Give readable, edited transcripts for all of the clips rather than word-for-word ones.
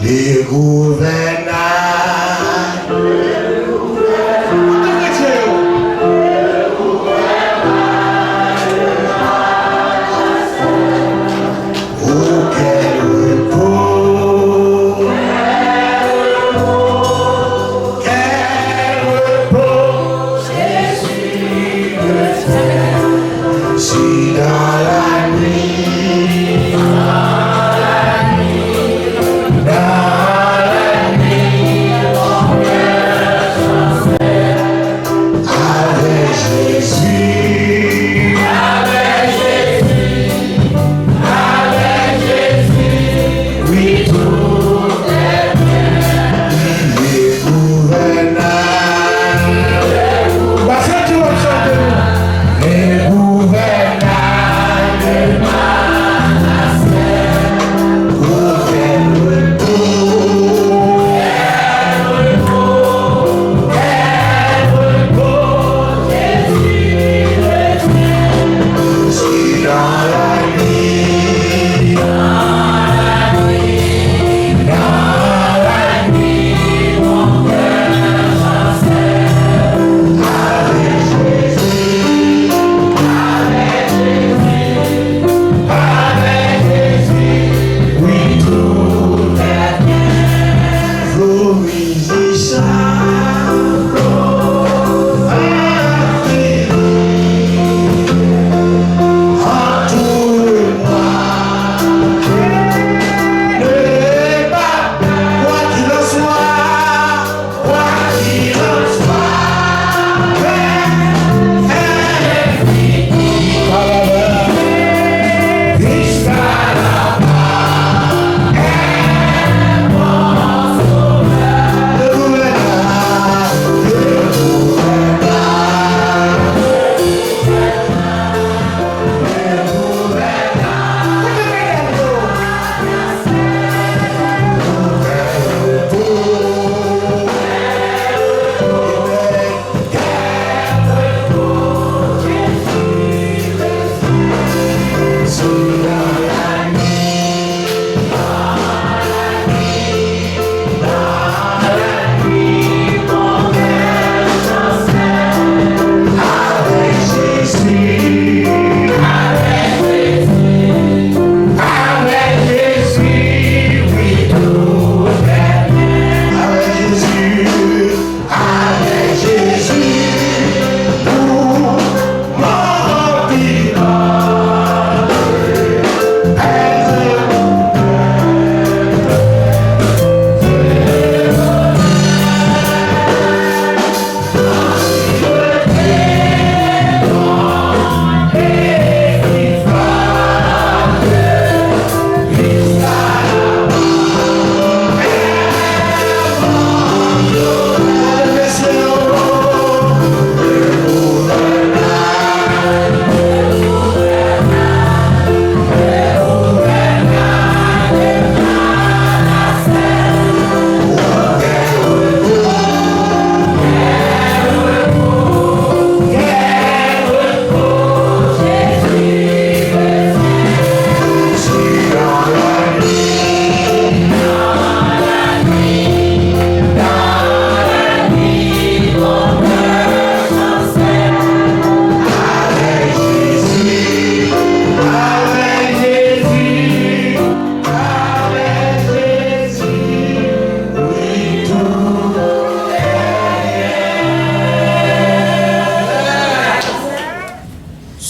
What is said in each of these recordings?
les gouvernails.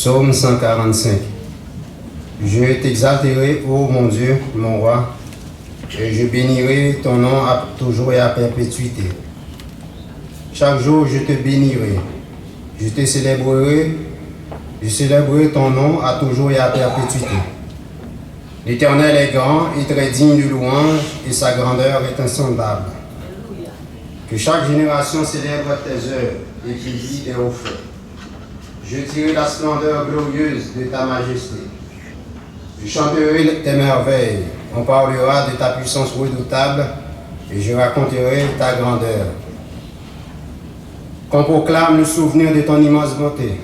Psaume 145. Je t'exalterai, ô mon Dieu, mon roi, et je bénirai ton nom toujours et à perpétuité. Chaque jour, je te bénirai, je te célébrerai, je célébrerai ton nom à toujours et à perpétuité. L'Éternel est grand et très digne de louange, et sa grandeur est insondable. Que chaque génération célèbre tes œuvres et publie tes hauts faits. Je dirai la splendeur glorieuse de ta majesté. Je chanterai tes merveilles. On parlera de ta puissance redoutable et je raconterai ta grandeur. Qu'on proclame le souvenir de ton immense bonté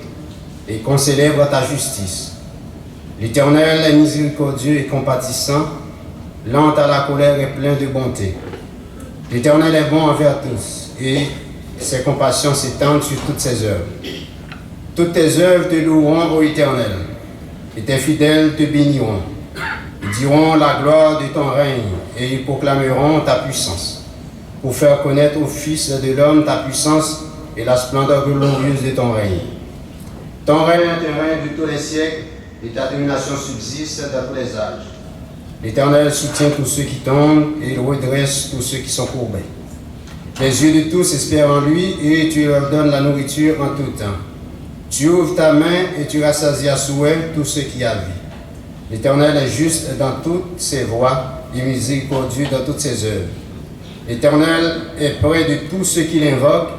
et qu'on célèbre ta justice. L'Éternel est miséricordieux et compatissant, lent à la colère et plein de bonté. L'Éternel est bon envers tous, et ses compassions s'étendent sur toutes ses œuvres. Toutes tes œuvres te loueront, ô Éternel, et tes fidèles te béniront. Ils diront la gloire de ton règne, et ils proclameront ta puissance, pour faire connaître aux fils de l'homme ta puissance et la splendeur glorieuse de ton règne. Ton règne est un règne de tous les siècles, et ta domination subsiste dans tous les âges. L'Éternel soutient tous ceux qui tombent, et il redresse tous ceux qui sont courbés. Les yeux de tous espèrent en lui, et tu leur donnes la nourriture en tout temps. Tu ouvres ta main, et tu rassasies à souhait tous ceux qui a vie. L'Éternel est juste dans toutes ses voies, et miséricordieux dans toutes ses œuvres. L'Éternel est près de tous ceux qui l'invoquent,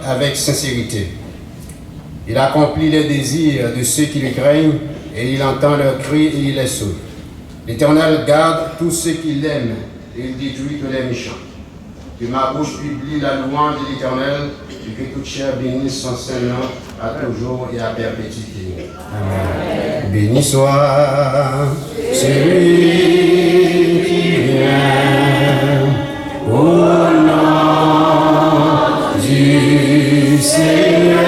avec sincérité. Il accomplit les désirs de ceux qui le craignent, et il entend leurs cris et il les sauve. L'Éternel garde tous ceux qui l'aiment, et il détruit tous les méchants. Que ma bouche publie la louange de l'Éternel, et que toute chair bénisse son Saint-Nom à toujours et à perpétuité. Amen. Béni soit celui qui vient au nom du Seigneur.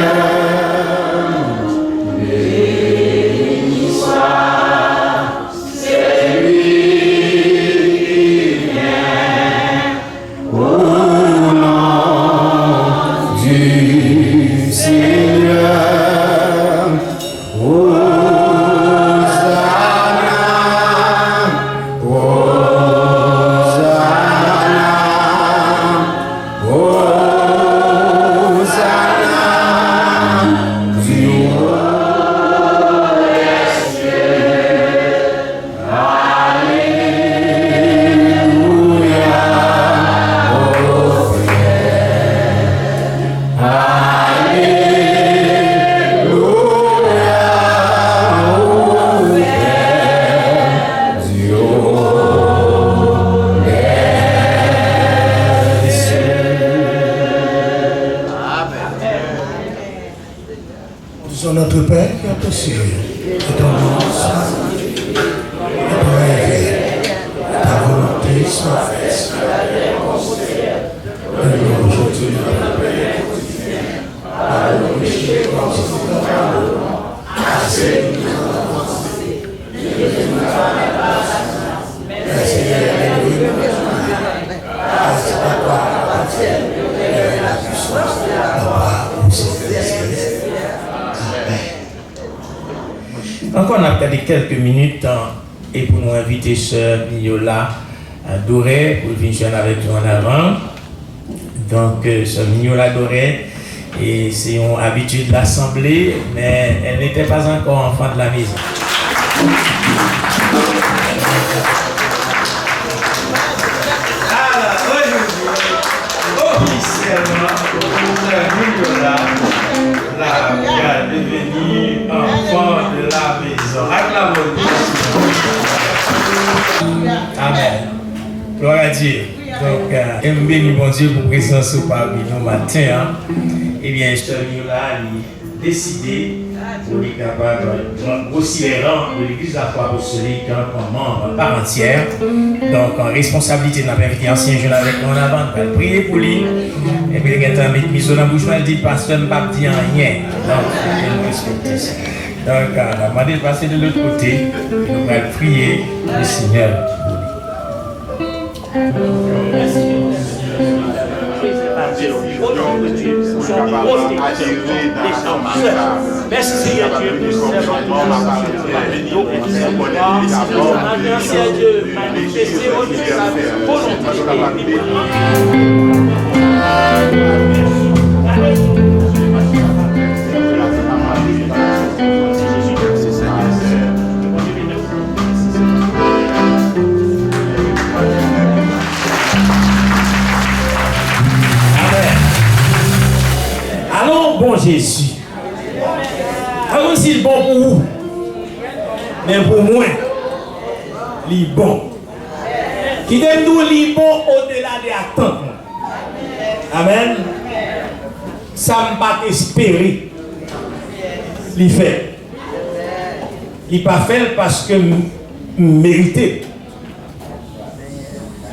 Notre Père qui est aux cieux, que ton nom soit sanctifié, que ton règne vienne, ta volonté soit faite sur la terre comme au ciel. Donne-nous aujourd'hui notre pain quotidien. Pardonne nos péchés comme nous pardonnons à ceux qui nous ont offensés. Ne nous pas la grâce, mais Seigneur, nous de notre mal. Parce que ta gloire appartient et la puissance de la gloire pour ce Encore, on a peut-être quelques minutes et pour nous inviter Sœur Mignola Doré pour venir joindre avec nous en avant. Donc, Sœur Mignola Doré, et c'est une habitude de l'Assemblée, mais elle n'était pas encore enfant de la maison. Alors, aujourd'hui, officiellement, Sœur Mignola la devenue enfant de la maison. Acclamons-nous. Amen. Gloire à Dieu. Donc, je bénis mon Dieu pour présence parmi nous matin. Eh bien, je suis là, décidé pour être capable de grossir les rangs de l'Église de la foi apostolique comme membre par entière. Donc, en responsabilité de la invité ancien jeune avec nous en avant, on va prier pour lui. Et puis, il y a un mis dans la bouche, il dit, pasteur, ne pas dire rien. Donc, il respecte ça. Donc, on a demandé de passer de l'autre côté. Et on va prier le Seigneur pour lui. Au nom de Dieu, nous sommes merci Seigneur Dieu pour ce moment Seigneur Dieu, manifestez au Dieu sa volonté. Bon Jésus. Alors si le bon pour vous, mais pour moi, il est bon. Qui donne nous il bon au-delà des attentes. Amen. Ça ne pas espérer. Il fait. Il pas fait parce que mérité.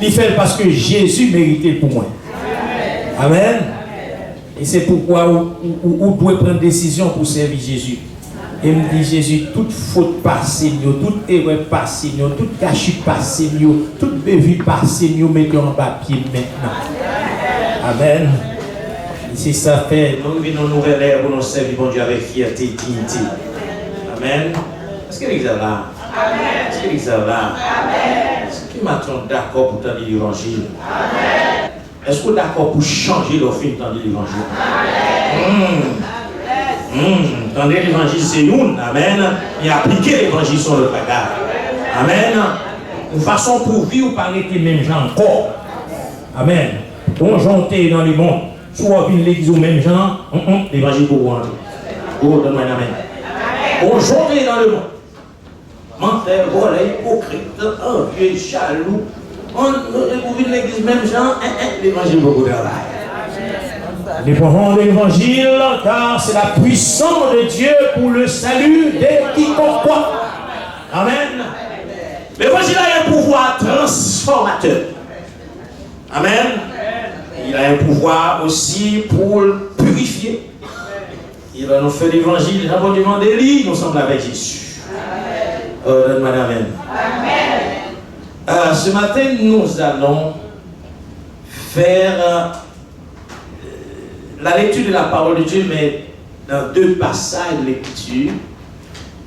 Il fait parce que Jésus méritait pour moi. Amen. Et c'est pourquoi vous devez prendre décision pour servir Jésus. Et me dit Jésus, toute faute passée, toute erreur passée, toute cachette passée, toute bévue passée, mettez en bas pied maintenant. Amen. Et c'est ça fait, nous vivons une nouvelle ère où nous servons bon Dieu avec fierté et dignité. Amen. Est-ce que l'église est là? Amen. Est-ce que l'église est là? Amen. Est-ce que maintenant d'accord pour tendre l'évangile? Amen. Est-ce que vous êtes d'accord pour changer l'offre de tendre l'évangile? Amen. Tendre l'évangile, c'est une. Amen. Et appliquer l'évangile sur le bagage. Amen. Une façon pour vivre par les mêmes gens encore. Amen. Donc, j'entends dans le monde. Soit une l'église aux mêmes gens, l'évangile pour vous entrer. Oh, donne-moi un amen. On j'entends dans le monde. Menteur, voleur, hypocrite, envieux, jaloux. On ouvre l'église même gens, l'évangile pour vous travailler. Nous prenons l'évangile car c'est la puissance de Dieu pour le salut de quiconque croit. Amen. L'évangile a un pouvoir transformateur. Amen. Il a un pouvoir aussi pour le purifier. Il va nous faire l'évangile. Nous avons demandé lui, nous sommes avec Jésus. Amen. Ce matin, nous allons faire la lecture de la parole de Dieu, mais dans deux passages de lecture.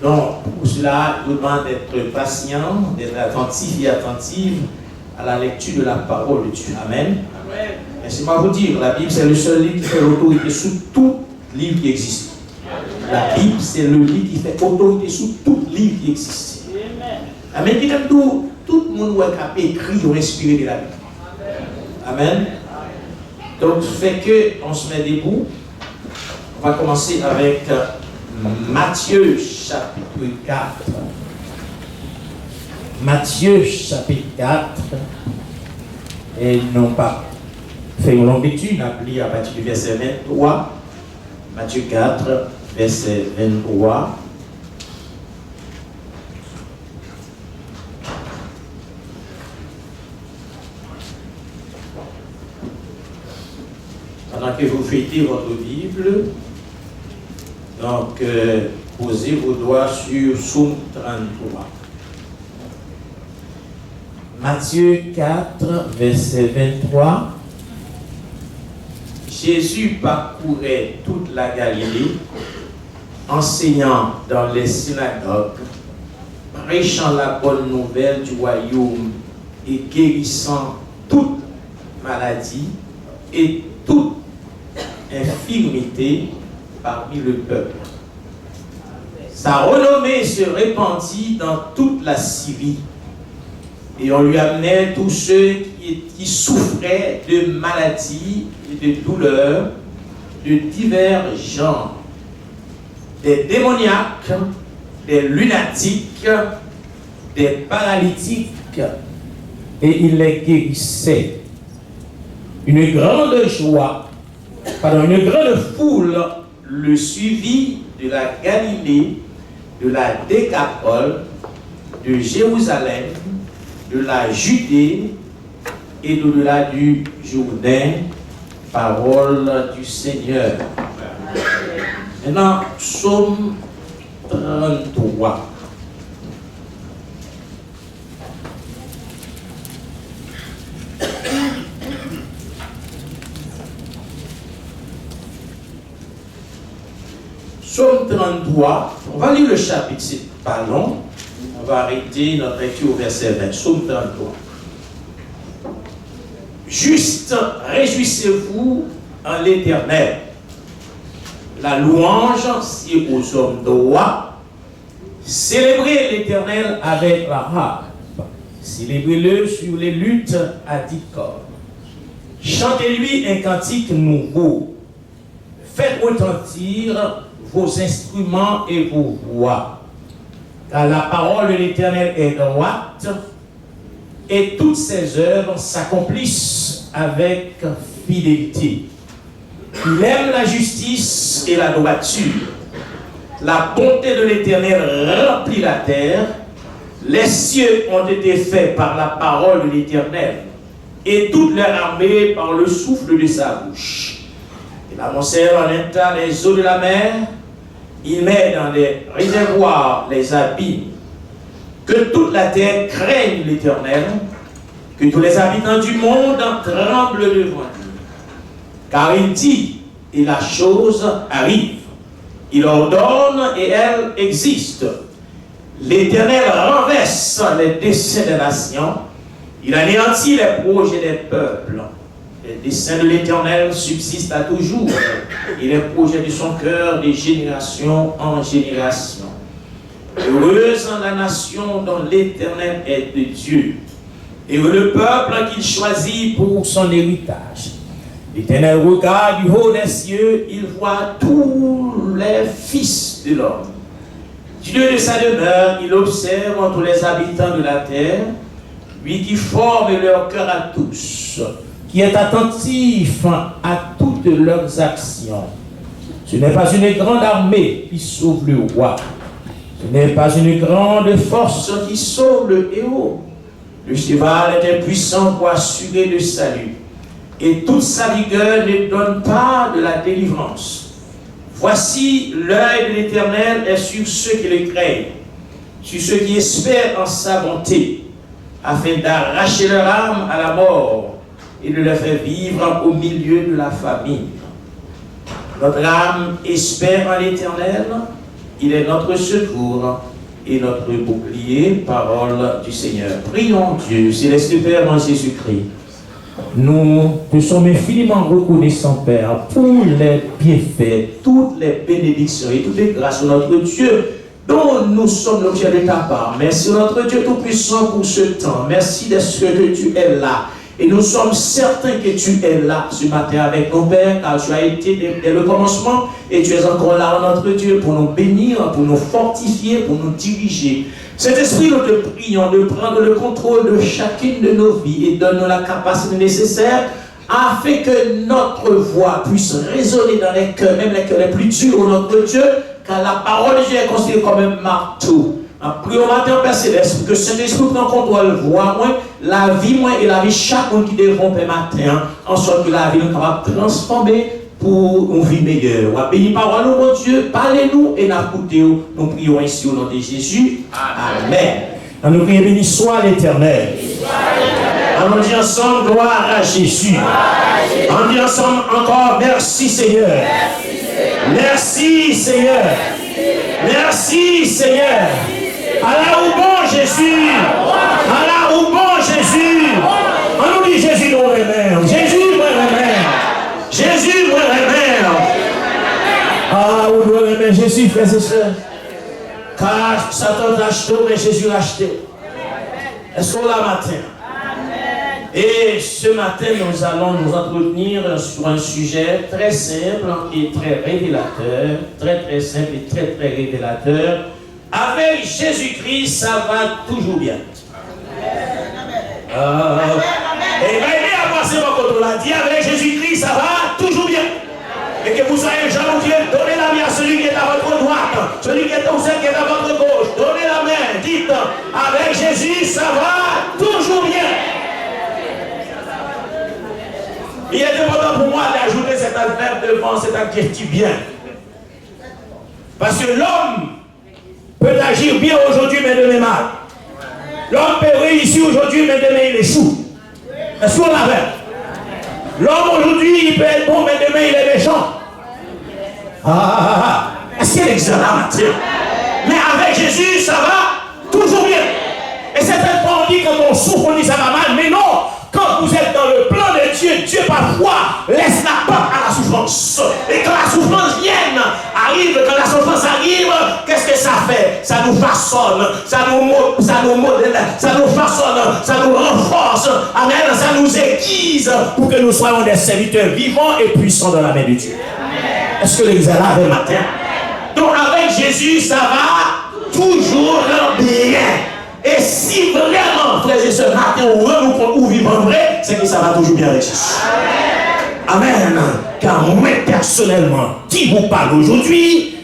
Donc, pour cela, je vous demande d'être patient, d'être attentif et attentive à la lecture de la parole de Dieu. Amen. Laissez-moi vous dire, la Bible, c'est le seul livre qui fait l'autorité sous tout livre qui existe. La Bible, c'est le livre qui fait autorité sous tout livre qui existe. Amen. Tout le monde qui a écrit ou inspiré de la Bible. Amen. Donc, fait que on se met debout. On va commencer avec Matthieu chapitre 4. Matthieu chapitre 4. Et non pas fait une longue étude, on a appelé à partir du verset 23. Matthieu 4, verset 23. Pendant que vous fêtez votre Bible, donc posez vos doigts sur Psaume 33. Matthieu 4, verset 23. Jésus parcourait toute la Galilée, enseignant dans les synagogues, prêchant la bonne nouvelle du royaume et guérissant toute maladie et toute infirmité parmi le peuple. Sa renommée se répandit dans toute la Syrie. Et on lui amenait tous ceux qui souffraient de maladies et de douleurs de divers genres, des démoniaques, des lunatiques, des paralytiques, et il les guérissait. Une grande foule le suivit de la Galilée, de la Décapole, de Jérusalem, de la Judée et d'au-delà du Jourdain, parole du Seigneur. Maintenant, Psaume 33. Psaume 33, on va lire le chapitre, c'est pas long. On va arrêter notre lecture au verset 20. Psaume 33. Juste, réjouissez-vous en l'Éternel. La louange, c'est aux hommes droits. Célébrez l'Éternel avec la harpe. Célébrez-le sur les luttes à 10 cordes. Chantez-lui un cantique nouveau. Faites retentir vos instruments et vos voix. Car la parole de l'Éternel est droite, et toutes ses œuvres s'accomplissent avec fidélité. Il aime la justice et la droiture. La bonté de l'Éternel remplit la terre. Les cieux ont été faits par la parole de l'Éternel, et toute leur armée par le souffle de sa bouche. Il amoncelle en un temps les eaux de la mer, il met dans les réservoirs les abîmes. Que toute la terre craigne l'Éternel, que tous les habitants du monde tremblent devant lui. Car il dit, et la chose arrive. Il ordonne et elle existe. L'Éternel renverse les desseins des nations. Il anéantit les projets des peuples. Les desseins de l'Éternel subsistent à toujours, et les projets de son cœur de génération en génération. Heureuse la nation dont l'Éternel est de Dieu, et le peuple qu'il choisit pour son héritage. L'Éternel regarde du haut des cieux, il voit tous les fils de l'homme. Du lieu de sa demeure, il observe tous les habitants de la terre, lui qui forme leur cœur à tous, qui est attentif à toutes leurs actions. Ce n'est pas une grande armée qui sauve le roi. Ce n'est pas une grande force qui sauve le héros. Le cheval est impuissant pour assurer le salut, et toute sa vigueur ne donne pas de la délivrance. Voici, l'œil de l'Éternel est sur ceux qui le craignent, sur ceux qui espèrent en sa bonté, afin d'arracher leur âme à la mort et de les faire vivre au milieu de la famine. Notre âme espère en l'Éternel, il est notre secours et notre bouclier, parole du Seigneur. Prions Dieu, céleste Père en Jésus-Christ. Nous te sommes infiniment reconnaissants, Père, pour les bienfaits, toutes les bénédictions et toutes les grâces de notre Dieu dont nous sommes l'objet de ta part. Merci notre Dieu Tout-Puissant pour ce temps. Merci d'être que tu es là. Et nous sommes certains que tu es là ce matin avec nos pères, car tu as été dès le commencement et tu es encore là, notre Dieu, pour nous bénir, pour nous fortifier, pour nous diriger. Saint-Esprit, nous te prions de prendre le contrôle de chacune de nos vies et donne-nous la capacité nécessaire afin que notre voix puisse résonner dans les cœurs, même les cœurs les plus durs, notre Dieu, car la parole de Dieu est considérée comme un marteau. En priant matin, Père Céleste, que Saint-Esprit prenne contrôle, voix moi, la vie moi et la vie chacun qui dévont Père matin, en sorte que la vie nous capable de transformer pour une vie meilleure. On béni parole, mon Dieu, parlez-nous et n'écoutez-nous. Nous prions ainsi au nom de Jésus. Amen. On nous prie, béni soit l'Éternel. On nous dit ensemble, gloire à Jésus. On dit ensemble encore, merci Seigneur. Merci Seigneur. Merci Seigneur. Allah ou bon Jésus. Allah ou bon Jésus. On nous dit Jésus nous remet. Jésus nous remet. Jésus nous remet. Ah, vous nous remet Jésus, frères et sœurs. Car Satan t'a acheté, mais Jésus l'a acheté. Est-ce qu'on l'a matin? Et ce matin, nous allons nous entretenir sur un sujet très simple et très révélateur. Très simple et très révélateur. Avec Jésus-Christ, ça va toujours bien. Et il va aider à passer mon côté là. Dit avec Jésus-Christ, ça va toujours bien. Et que vous soyez janvier, donnez la main à celui qui est à votre droite, celui qui est à votre gauche. Donnez la main, dites, avec Jésus, ça va toujours bien. Il est important pour moi d'ajouter cet adverbe devant cet adjectif bien. Parce que l'homme peut agir bien aujourd'hui, mais demain mal. L'homme peut réussir aujourd'hui, mais demain il échoue. Est-ce qu'on l'avait? L'homme aujourd'hui, il peut être bon, mais demain il est méchant. Est-ce qu'il existe là matin? Mais avec Jésus, ça va toujours bien. Et certaines fois, on dit quand on souffre, on dit ça va mal, mais non. Quand vous êtes dans le plan de Dieu, Dieu parfois laisse la porte à la souffrance. Et quand la souffrance quand la souffrance arrive, qu'est-ce que ça fait? Ça nous façonne, ça nous modèle, ça nous façonne, ça nous renforce, amen, ça nous aiguise pour que nous soyons des serviteurs vivants et puissants dans la main de Dieu. Est-ce que l'église est là le matin? Donc avec Jésus, ça va toujours bien. Et si vraiment, frères et sœurs, matin ou vivant vrai, c'est que ça va toujours bien avec Jésus. Amen. Car moi, personnellement, qui vous parle aujourd'hui,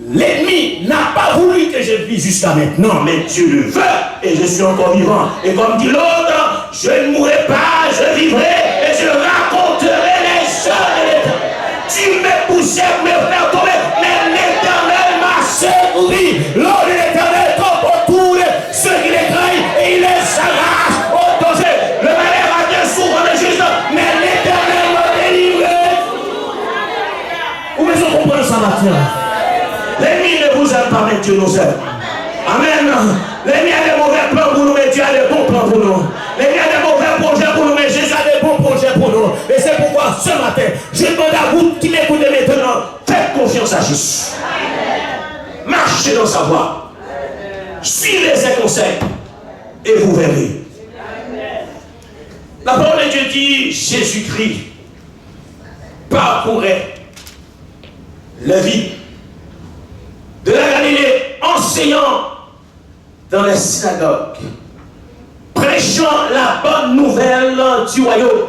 L'ennemi n'a pas voulu que je vis jusqu'à maintenant, mais Dieu le veut et je suis encore vivant. Et comme dit l'autre, je ne mourrai pas, je vivrai et je raconterai les œuvres de l'Éternel. Tu me poussais pour me faire tomber, mais l'Éternel m'a secouru. L'eau de l'Éternel tombe autour de ceux qui les craignent et il les arrache au danger. Le malheur a bien souvent le juste, mais l'Éternel m'a délivré. Vous pouvez comprendre ça maintenant? L'ennemi ne vous aime pas, mais Dieu nous aime. Amen. L'ennemi a des mauvais plans pour nous, mais Dieu a des bons plans pour nous. L'ennemi a des mauvais projets pour nous, mais Jésus a des bons projets pour nous. Et c'est pourquoi ce matin, je demande à vous qui m'écoutez maintenant, faites confiance à Jésus. Marchez dans sa voie. Suivez ses conseils et vous verrez. La parole de Dieu dit, Jésus-Christ parcourait la vie de la Galilée, enseignant dans les synagogues, prêchant la bonne nouvelle du royaume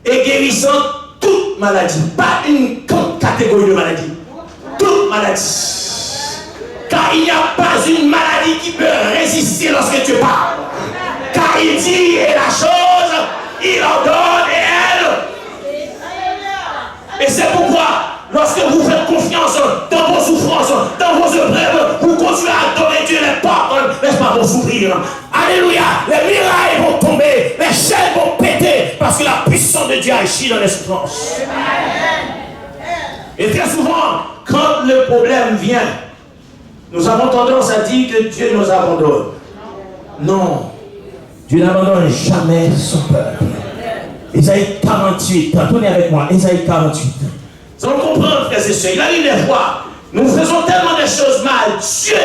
et guérissant toute maladie, pas une catégorie de maladie, toute maladie. Car il n'y a pas une maladie qui peut résister lorsque tu parles. Car il dit et la chose, il ordonne et elle. Et c'est pourquoi lorsque vous faites confiance dans vos souffrances, dans vos épreuves, vous continuez à adorer Dieu, les portes, n'est-ce pas, vont s'ouvrir. Alléluia, les murailles vont tomber, les chaînes vont péter, parce que la puissance de Dieu agit dans les souffrances. Et très souvent, quand le problème vient, nous avons tendance à dire que Dieu nous abandonne. Non, Dieu n'abandonne jamais son peuple. Ésaïe 48, tournez avec moi, Ésaïe 48. Vous allez comprendre, frères et sœurs, il a eu des fois, nous faisons tellement de choses mal, Dieu,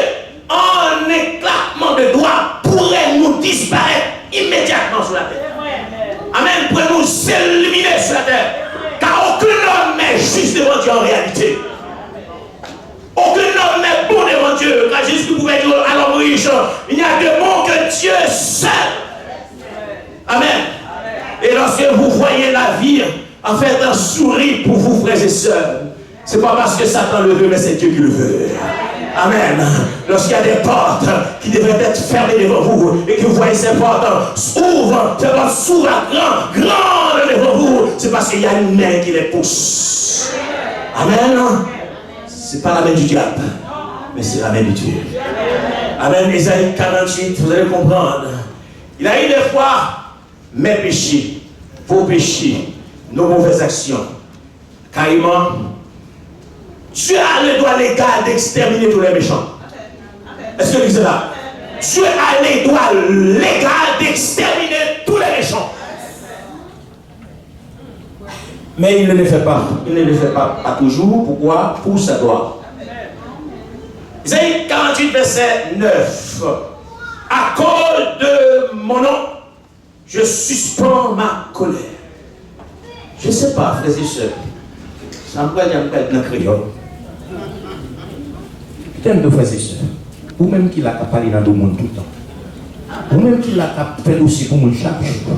en éclatement de doigts, pourrait nous disparaître immédiatement sur la terre. Amen, pourrait nous éliminer sur la terre. Car aucun homme n'est juste devant Dieu en réalité. Aucun homme n'est bon devant Dieu. Car Jésus pouvait dire à l'homme riche, il n'y a de bon que Dieu seul. Amen. Et lorsque vous voyez la vie, en fait, un sourire pour vous, frères et sœurs. Ce n'est pas parce que Satan le veut, mais c'est Dieu qui le veut. Amen. Lorsqu'il y a des portes qui devraient être fermées devant vous et que vous voyez ces portes s'ouvrent, ces portes s'ouvrent grandes devant vous, c'est parce qu'il y a une main qui les pousse. Amen. Ce n'est pas la main du diable, mais c'est la main de Dieu. Amen. Ésaïe 48, vous allez comprendre. Il a eu des fois mes péchés, vos péchés, nos mauvaises actions. Carrément, Dieu a le droit légal d'exterminer tous les méchants. Est-ce que vous dites là? Dieu a le droit légal d'exterminer tous les méchants. Mais il ne le fait pas. Il ne le fait pas toujours. Pourquoi? Pour sa gloire. Isaïe 48, verset 9. À cause de mon nom, je suspends ma colère. Je ne sais pas, frères et sœurs. Ça me paraît dans le créole. Putain de frères et sœurs. Vous-même qui l'avez parlé dans le monde tout le temps. Vous-même qui l'avez fait aussi pour mon chaque jour.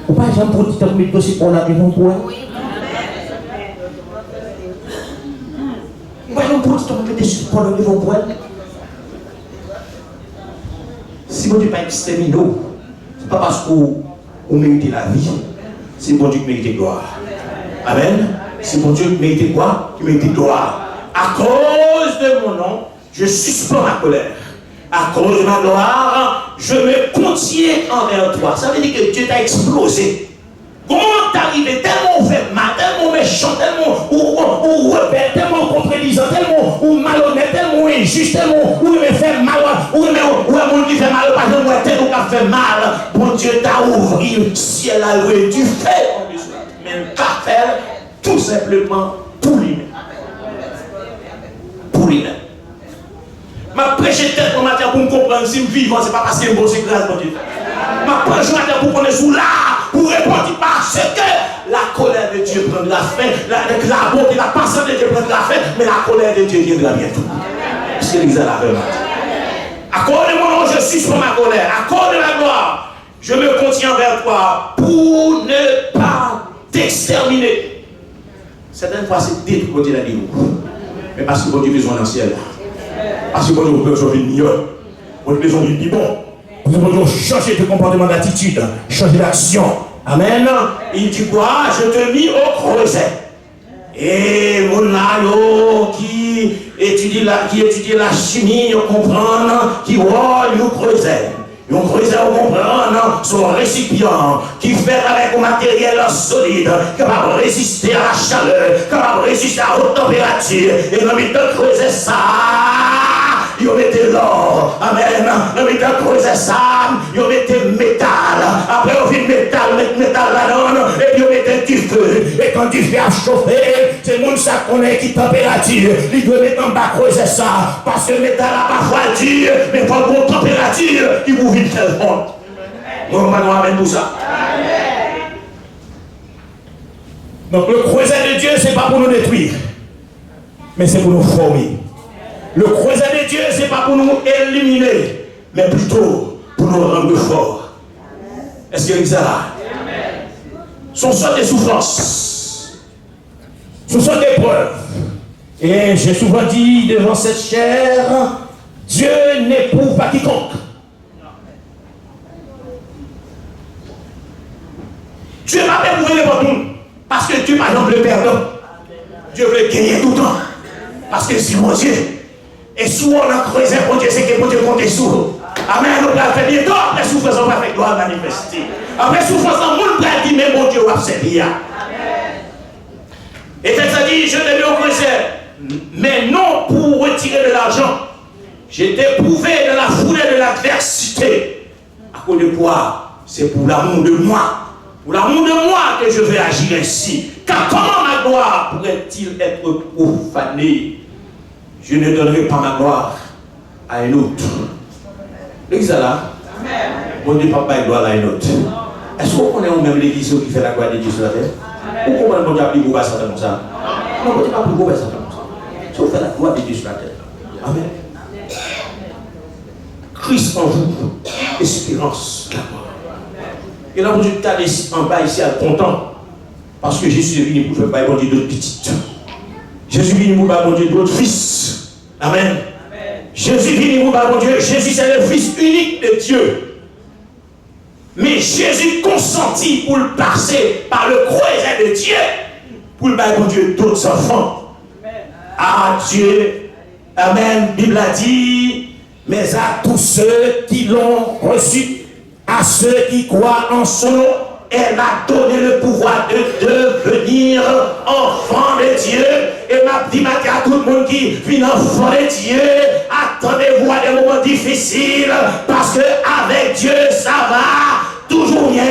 Ou pas, j'aime pour dire que aussi pour la devant pour elle. Ou pas, j'aime pour dire que pour la devant pour elle. Si vous ne pas exterminer, ce n'est pas parce que vous méritez la vie. C'est bon Dieu qui mérite gloire. Amen. C'est bon Dieu qui mérite quoi? Qui mérite gloire. À cause de mon nom, je suspends ma colère. À cause de ma gloire, je me contiens envers toi. Ça veut dire que Dieu t'a explosé. Comment t'es arrivé tellement fait mal, tellement méchant, tellement ou rebelle, tellement contredisant, tellement ou malhonnête, tellement injuste, tellement ou me fait mal, ou un monde qui fait mal, par exemple, ou tel qui fait mal. Bon Dieu t'a ouvert le ciel à louer. Tu fais, même pas faire, tout simplement pour lui-même. Pour lui-même. Ma prêche tête pour matin pour me comprendre si je suis vivant, ce n'est pas parce que je suis grâce à Dieu. Ma prêche matin pour qu'on est sous là, pour répondre parce que la colère de Dieu prend de la fin, la bonté, la patience de Dieu prend de la fin, mais la colère de Dieu viendra bientôt. C'est l'Église à la fin. À cause de mon nom, je suspends ma colère. À cause de la gloire, je me contiens vers toi pour ne pas t'exterminer. Certaines fois, c'est détruire côté la vie. Mais parce que bon Dieu besoin dans le ciel. Parce que bon Dieu besoin de mieux. Bon Dieu besoin de bon. Bon Dieu changer de comportement d'attitude, changer d'action. Amen. Il dit quoi? Je te mis au creuset. Et mon alo qui étudie la chimie, on comprend, qui voit le creuset. On creuse à comprendre son récipient qui fait avec un matériel solide, capable de résister à la chaleur, capable de résister à la haute température. Et dans le temps de creuser ça, ils mettaient l'or. Amen. Dans le temps de creuser ça, ils mettaient métal. Après, on fait métal là-dedans, et puis on mettait du feu. Et quand du feu a chauffé, c'est le monde qui connaît qui température. Il doit mettre en bas creuser ça. Parce que le métal a parfois dur, mais pas de bonne température, il vous vite faire honte. Nous amène tout ça. Donc le creuset de Dieu, ce n'est pas pour nous détruire, mais c'est pour nous former. Le creuset de Dieu, ce n'est pas pour nous éliminer, mais plutôt pour nous rendre forts. Est-ce qu'il y a ça là? Ce sont des souffrances. Ce sont des preuves. Et j'ai souvent dit devant cette chair, Dieu n'éprouve pas quiconque. Dieu n'a pas éprouvé n'importe où. Parce que Dieu, par exemple, le pardon. Dieu veut gagner tout le temps. Parce que si mon Dieu est souvent on a creusé pour Dieu, c'est que mon Dieu compte sous. Amen. On va faire bientôt. Après souffrance, on va faire gloire manifester. Après souffrance, on va dire, mais mon Dieu va servir. Et ça dit, je l'ai mis au creuset, mais non pour retirer de l'argent. J'étais éprouvé dans la foulée de l'adversité. À cause de quoi? C'est pour l'amour de moi. Pour l'amour de moi que je vais agir ainsi. Car comment ma gloire pourrait-il être profanée? Je ne donnerai pas ma gloire à un autre. L'église là, bon Dieu, papa, il gloire à un autre. Est-ce qu'on connaît même l'église qui fait la gloire de Dieu sur la terre? Ou comment bon Dieu a pris pour ça comme ça? Non, bon Dieu n'a pas pris pour ça comme ça. Si on fait la gloire de Dieu sur la terre. Amen. Christ en vous, espérance la gloire. Et là, vous êtes en bas ici à content. Parce que Jésus est venu pour faire bailler bon Dieu d'autres petites. Jésus est venu pour faire bon Dieu d'autres fils. Amen. Jésus est venu pour faire bon Dieu. Jésus c'est le fils unique de Dieu. Mais Jésus consentit pour le passer par le creuset de Dieu. Pour le bailler bon Dieu d'autres enfants. À Dieu. Amen. Bible a dit, mais à tous ceux qui l'ont reçu, à ceux qui croient en son nom, elle m'a donné le pouvoir de devenir enfant de Dieu. Et m'a dit à tout le monde qui vit enfant de Dieu, attendez-vous à des moments difficiles, parce que avec Dieu ça va toujours bien.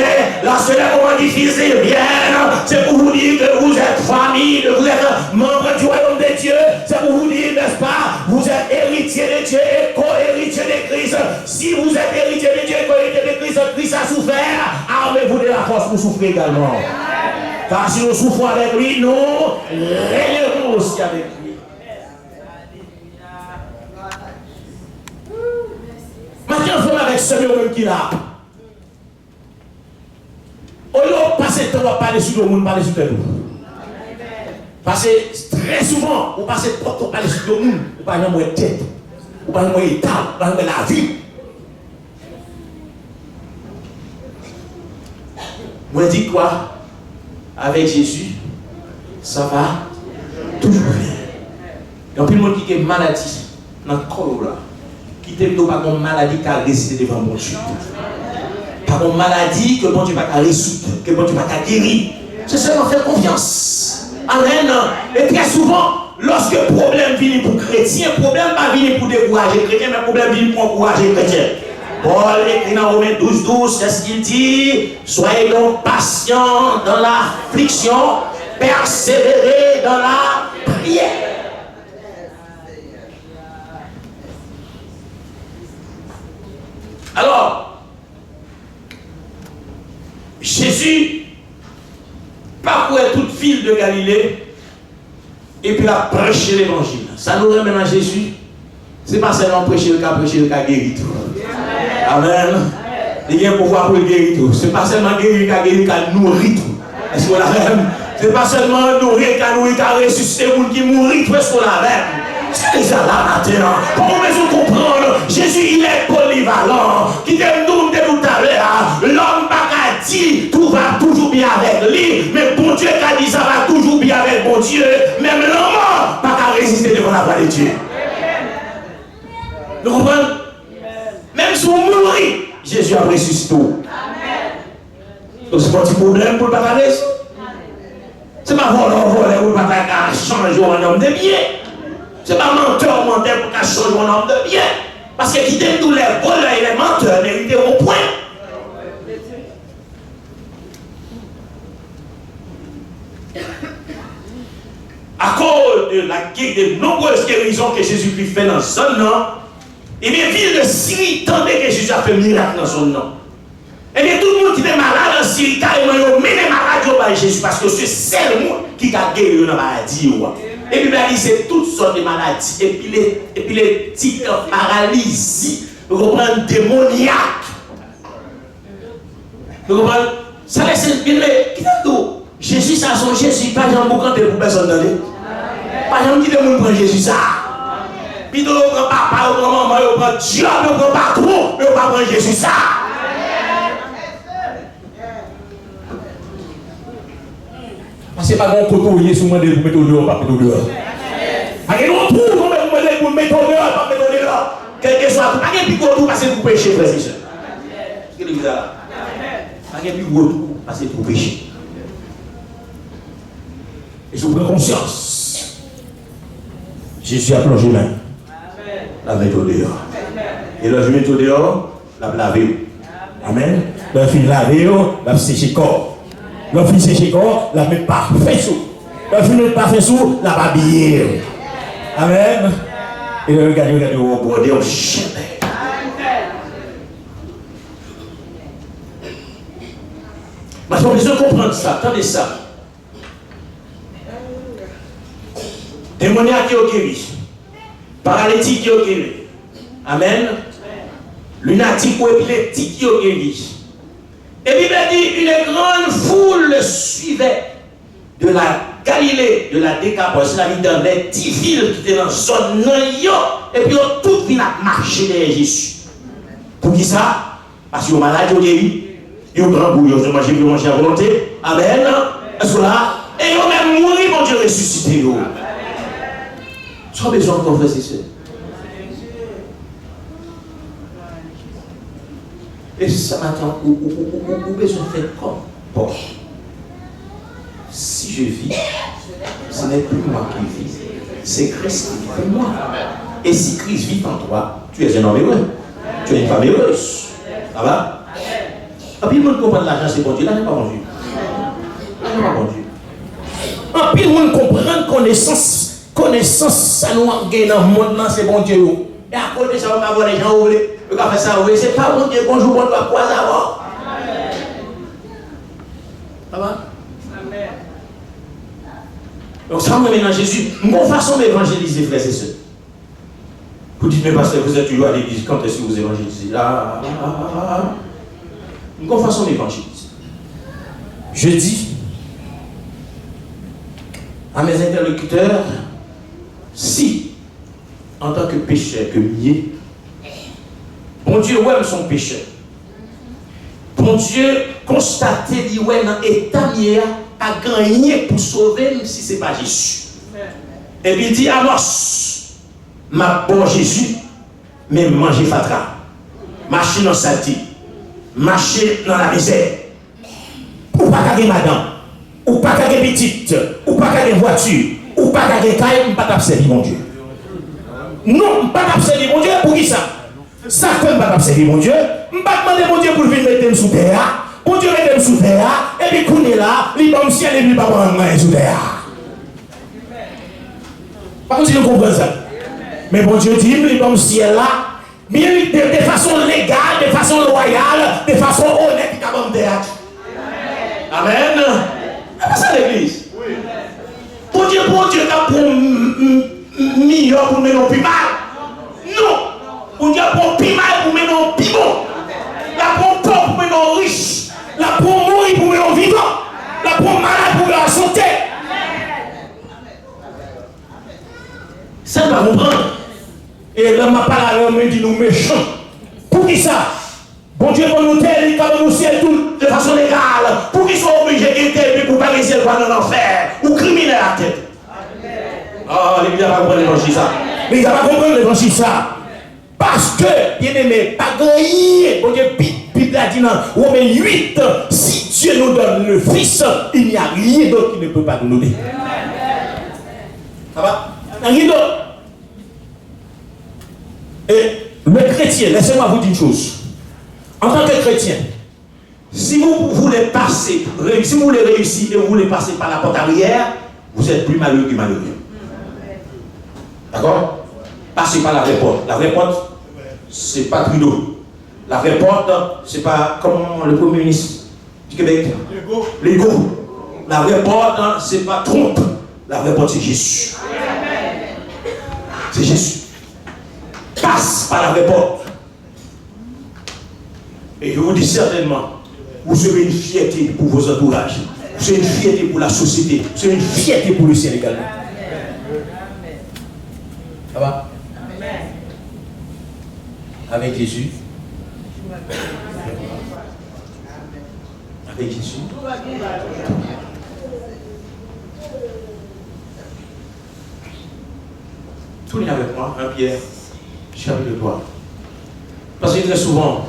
Lorsque les moments difficiles viennent, c'est pour vous dire que vous êtes famille, que vous êtes membre du royaume de Dieu. C'est pour vous dire, n'est-ce pas, vous êtes héritier de Dieu et co-héritier de Christ. Si vous êtes héritier de Dieu et co-héritier de Christ, Christ a souffert, armez-vous de la force pour souffrir également. Car si nous souffrons avec lui, nous régnerons aussi avec lui. Maintenant, il faut avec celui-même qui l'a. Au lieu de passer le temps à parler sur le monde, parler sur le monde. Parce que très souvent, on passe le temps à parler sur le monde, on parle de tête, on parle de l'état, on parle de la vie. Moi, je dis quoi? Avec Jésus, ça va toujours bien. Il y a plus de monde qui a une maladie dans le corps là, qui n'a pas une maladie qui a résidé devant mon Dieu. Pas une maladie que bon Dieu va résoudre, que bon Dieu va guérir. C'est seulement faire confiance. Amen. Et très souvent, lorsque le problème vient pour chrétien, le problème ne va pas venir pour décourager les chrétiens, mais le problème vient pour encourager les chrétiens. Paul écrit dans Romains 12, qu'est-ce qu'il dit? Soyez donc patients dans l'affliction, persévérez dans la prière. Alors, Jésus parcourait toute ville de Galilée et puis a prêché l'évangile. Ça nous ramène à Jésus. Ce n'est pas seulement prêcher le cas guérir tout. Amen. Il y a un pouvoir pour le guérir tout. Ce n'est pas seulement guérir le cas nourrir tout. Est-ce que vous l'avez? Ce n'est pas seulement nourrir, qu'à ressusciter les gens qui mourent, presque la même. C'est déjà là matin. Pour nous comprendre, Jésus, il est polyvalent. Qui t'aime nous tout à l'heure. L'homme n'a pas dit tout va toujours bien avec lui. Mais bon Dieu qui a dit ça va toujours bien avec bon Dieu. Même l'homme n'a pas résister devant la voix de Dieu. Vous comprenez? Même si vous mourrez, Jésus a ressuscité. Donc c'est pas un petit problème pour le parler. C'est pas voler pour ne pas changer un homme de bien. C'est pas menteur pour changer un homme de bien. Parce que qui t'aime tous les voleurs et les menteurs, méritent au point. À cause de nombreuses guérisons que Jésus-Christ fait dans son nom, et bien, ville de Syrie, tendez que Jésus a fait miracle dans son nom. Et bien, tout le monde qui est malade en Syrie, carrément, il met les malades par Jésus, parce que c'est seul monde qui a guéri dans la maladie. Et puis, il dit, c'est toutes sortes de maladies. Et puis les types de paralysie, vous comprenez, démoniaque. Vous comprenez? Ça laisse bien, mais qui est tout? Jésus, ça son Jésus, pas Jean Boucan, pour personne donner. Pas Jean qui te monde prendre Jésus, ça. Puis, on prend papa, on prend maman, on prend Dieu, on prend patron, mais on va prendre Jésus, ça. Parce que c'est pas mon côté sur moi de vous mettre au dehors, pas mettre au dehors. Parce que nous trouvons vous mettre au dehors, pas mettre au dehors. Quel que soit, pas de plus gros tout parce que vous péchez, frère et sœur. Qu'est-ce que vous avez là? Pas de plus gros tout parce que vous péchez. Et je vous prends conscience. Jésus a plongé main. La mettre au dehors. Et là, je mets au dehors, la laver. Amen. La fin laver, la sécher corps. La fin sécher corps, la mettre parfait sous. La fin mettre parfait sous, la babiller. Amen. Et là, regardez, on va border, on chante. Parce qu'on a besoin de comprendre ça. Attendez ça. Démoniaque qui est guéri. Paralytique qui est guéri. Amen. Lunatique ou épileptique qui est guéri. Et Bible dit, une grande foule suivait de la Galilée, de la Décapole, c'est la vie dans les 10 villes qui étaient dans la zone et puis tout vient marcher derrière Jésus. Pour qui ça? Parce qu'ils sont malades, ils sont guéris, ils ont grand goût, ils ont mangé à volonté. Amen. Est-ce que là? Et ils ont même mouru, mon Dieu, ressuscité. Tu as besoin de confesser ça. Et ça matin, où besoin de faire comme bon. Si je vis, ce n'est plus moi qui vis, c'est Christ qui vit en moi. Et si Christ vit en toi, tu es un homme heureux, tu es une femme heureuse. Ça va? Et puis le monde comprend l'argent, c'est bon Dieu, là n'est pas bon Dieu. Là n'est pas bon Dieu. Et puis le monde comprend connaissance, ça nous gagne dans le monde, c'est bon Dieu. Et à côté de ça, on va voir les gens où les. C'est pas mon Dieu qu'on joue, on doit quoi savoir. Ça va? Amen. Donc ça me met dans Jésus. Mon façon d'évangéliser, frères et sœurs. Vous dites, mais parce que vous êtes toujours à l'église, quand est-ce que vous évangélisez? Mon façon d'évangéliser. Je dis à mes interlocuteurs, si, en tant que pécheur, que mieux, bon Dieu, ouais, son pécheur. Bon Dieu, constater, dit, ouais, dans l'état mieux, a gagné pour sauver, même si ce n'est pas Jésus. Et puis il dit, Amos, ma bon Jésus, mais manger fatra, marcher dans la saleté, marcher dans la misère, ou pas gagner madame, ou pas gagner petite, ou pas gagner voiture, ou pas gagner caille, ou pas t'abserver, mon Dieu. Non, pas t'abserver, mon Dieu, pour qui ça? Ça fait que je ne vais pas observer mon Dieu. Je ne vais pas demander mon Dieu pour venir mettre sous terre. Mon Dieu met sous terre. Et puis, quand il est là, il va me ciel et il ne va pas prendre main sous terre. Par contre, si vous comprenez ça. Mais mon Dieu dit, il va me ciel là. Bien de façon légale, de façon loyale, de façon honnête, il va me terre. Amen. C'est pas ça l'église. Mon Dieu, tu as pour meilleur pour mener au plus mal. Non. Pour Dieu pour plus mal pour mener au plus bon. La pour pauvre pour mener au riche. La pour mourir pour mener au vivant. La pour malade pour mener en santé. ça va comprendre. Et là, ma parole me dit nous méchants. Pour qui ça? Bon Dieu, pour nous terre, il va nous ciel tout de façon légale. Pour qu'ils soient obligés d'être pour pas laisser le droit dans l'enfer. Ou criminel à la tête. Oh, l'église va comprendre l'évangile ça. L'église va comprendre l'évangile ça. Parce que, bien aimé, pas gagné. Bon Dieu, Bible a dit dans Romains 8, si Dieu nous donne le Fils, il n'y a rien d'autre qui ne peut pas nous donner. Ça va? Rien d'autre. Et le chrétien, laissez-moi vous dire une chose. En tant que chrétien, si vous voulez passer, si vous voulez réussir et vous voulez passer par la porte arrière, vous êtes plus malheureux que malheureux. D'accord? Passez par la vraie porte. La vraie porte, c'est pas Trudeau. La vraie porte, c'est pas comme le Premier ministre du Québec. L'ego. La vraie porte, c'est pas Trump. La vraie porte, c'est Jésus. C'est Jésus. Passe par la vraie porte. Et je vous dis certainement, vous serez une fierté pour vos entourages. Vous serez une fierté pour la société. Vous serez une fierté pour le ciel également. Ça va? Avec Jésus. Avec Jésus. Tournez avec moi, 1 Pierre, chapitre 3. Parce que très souvent,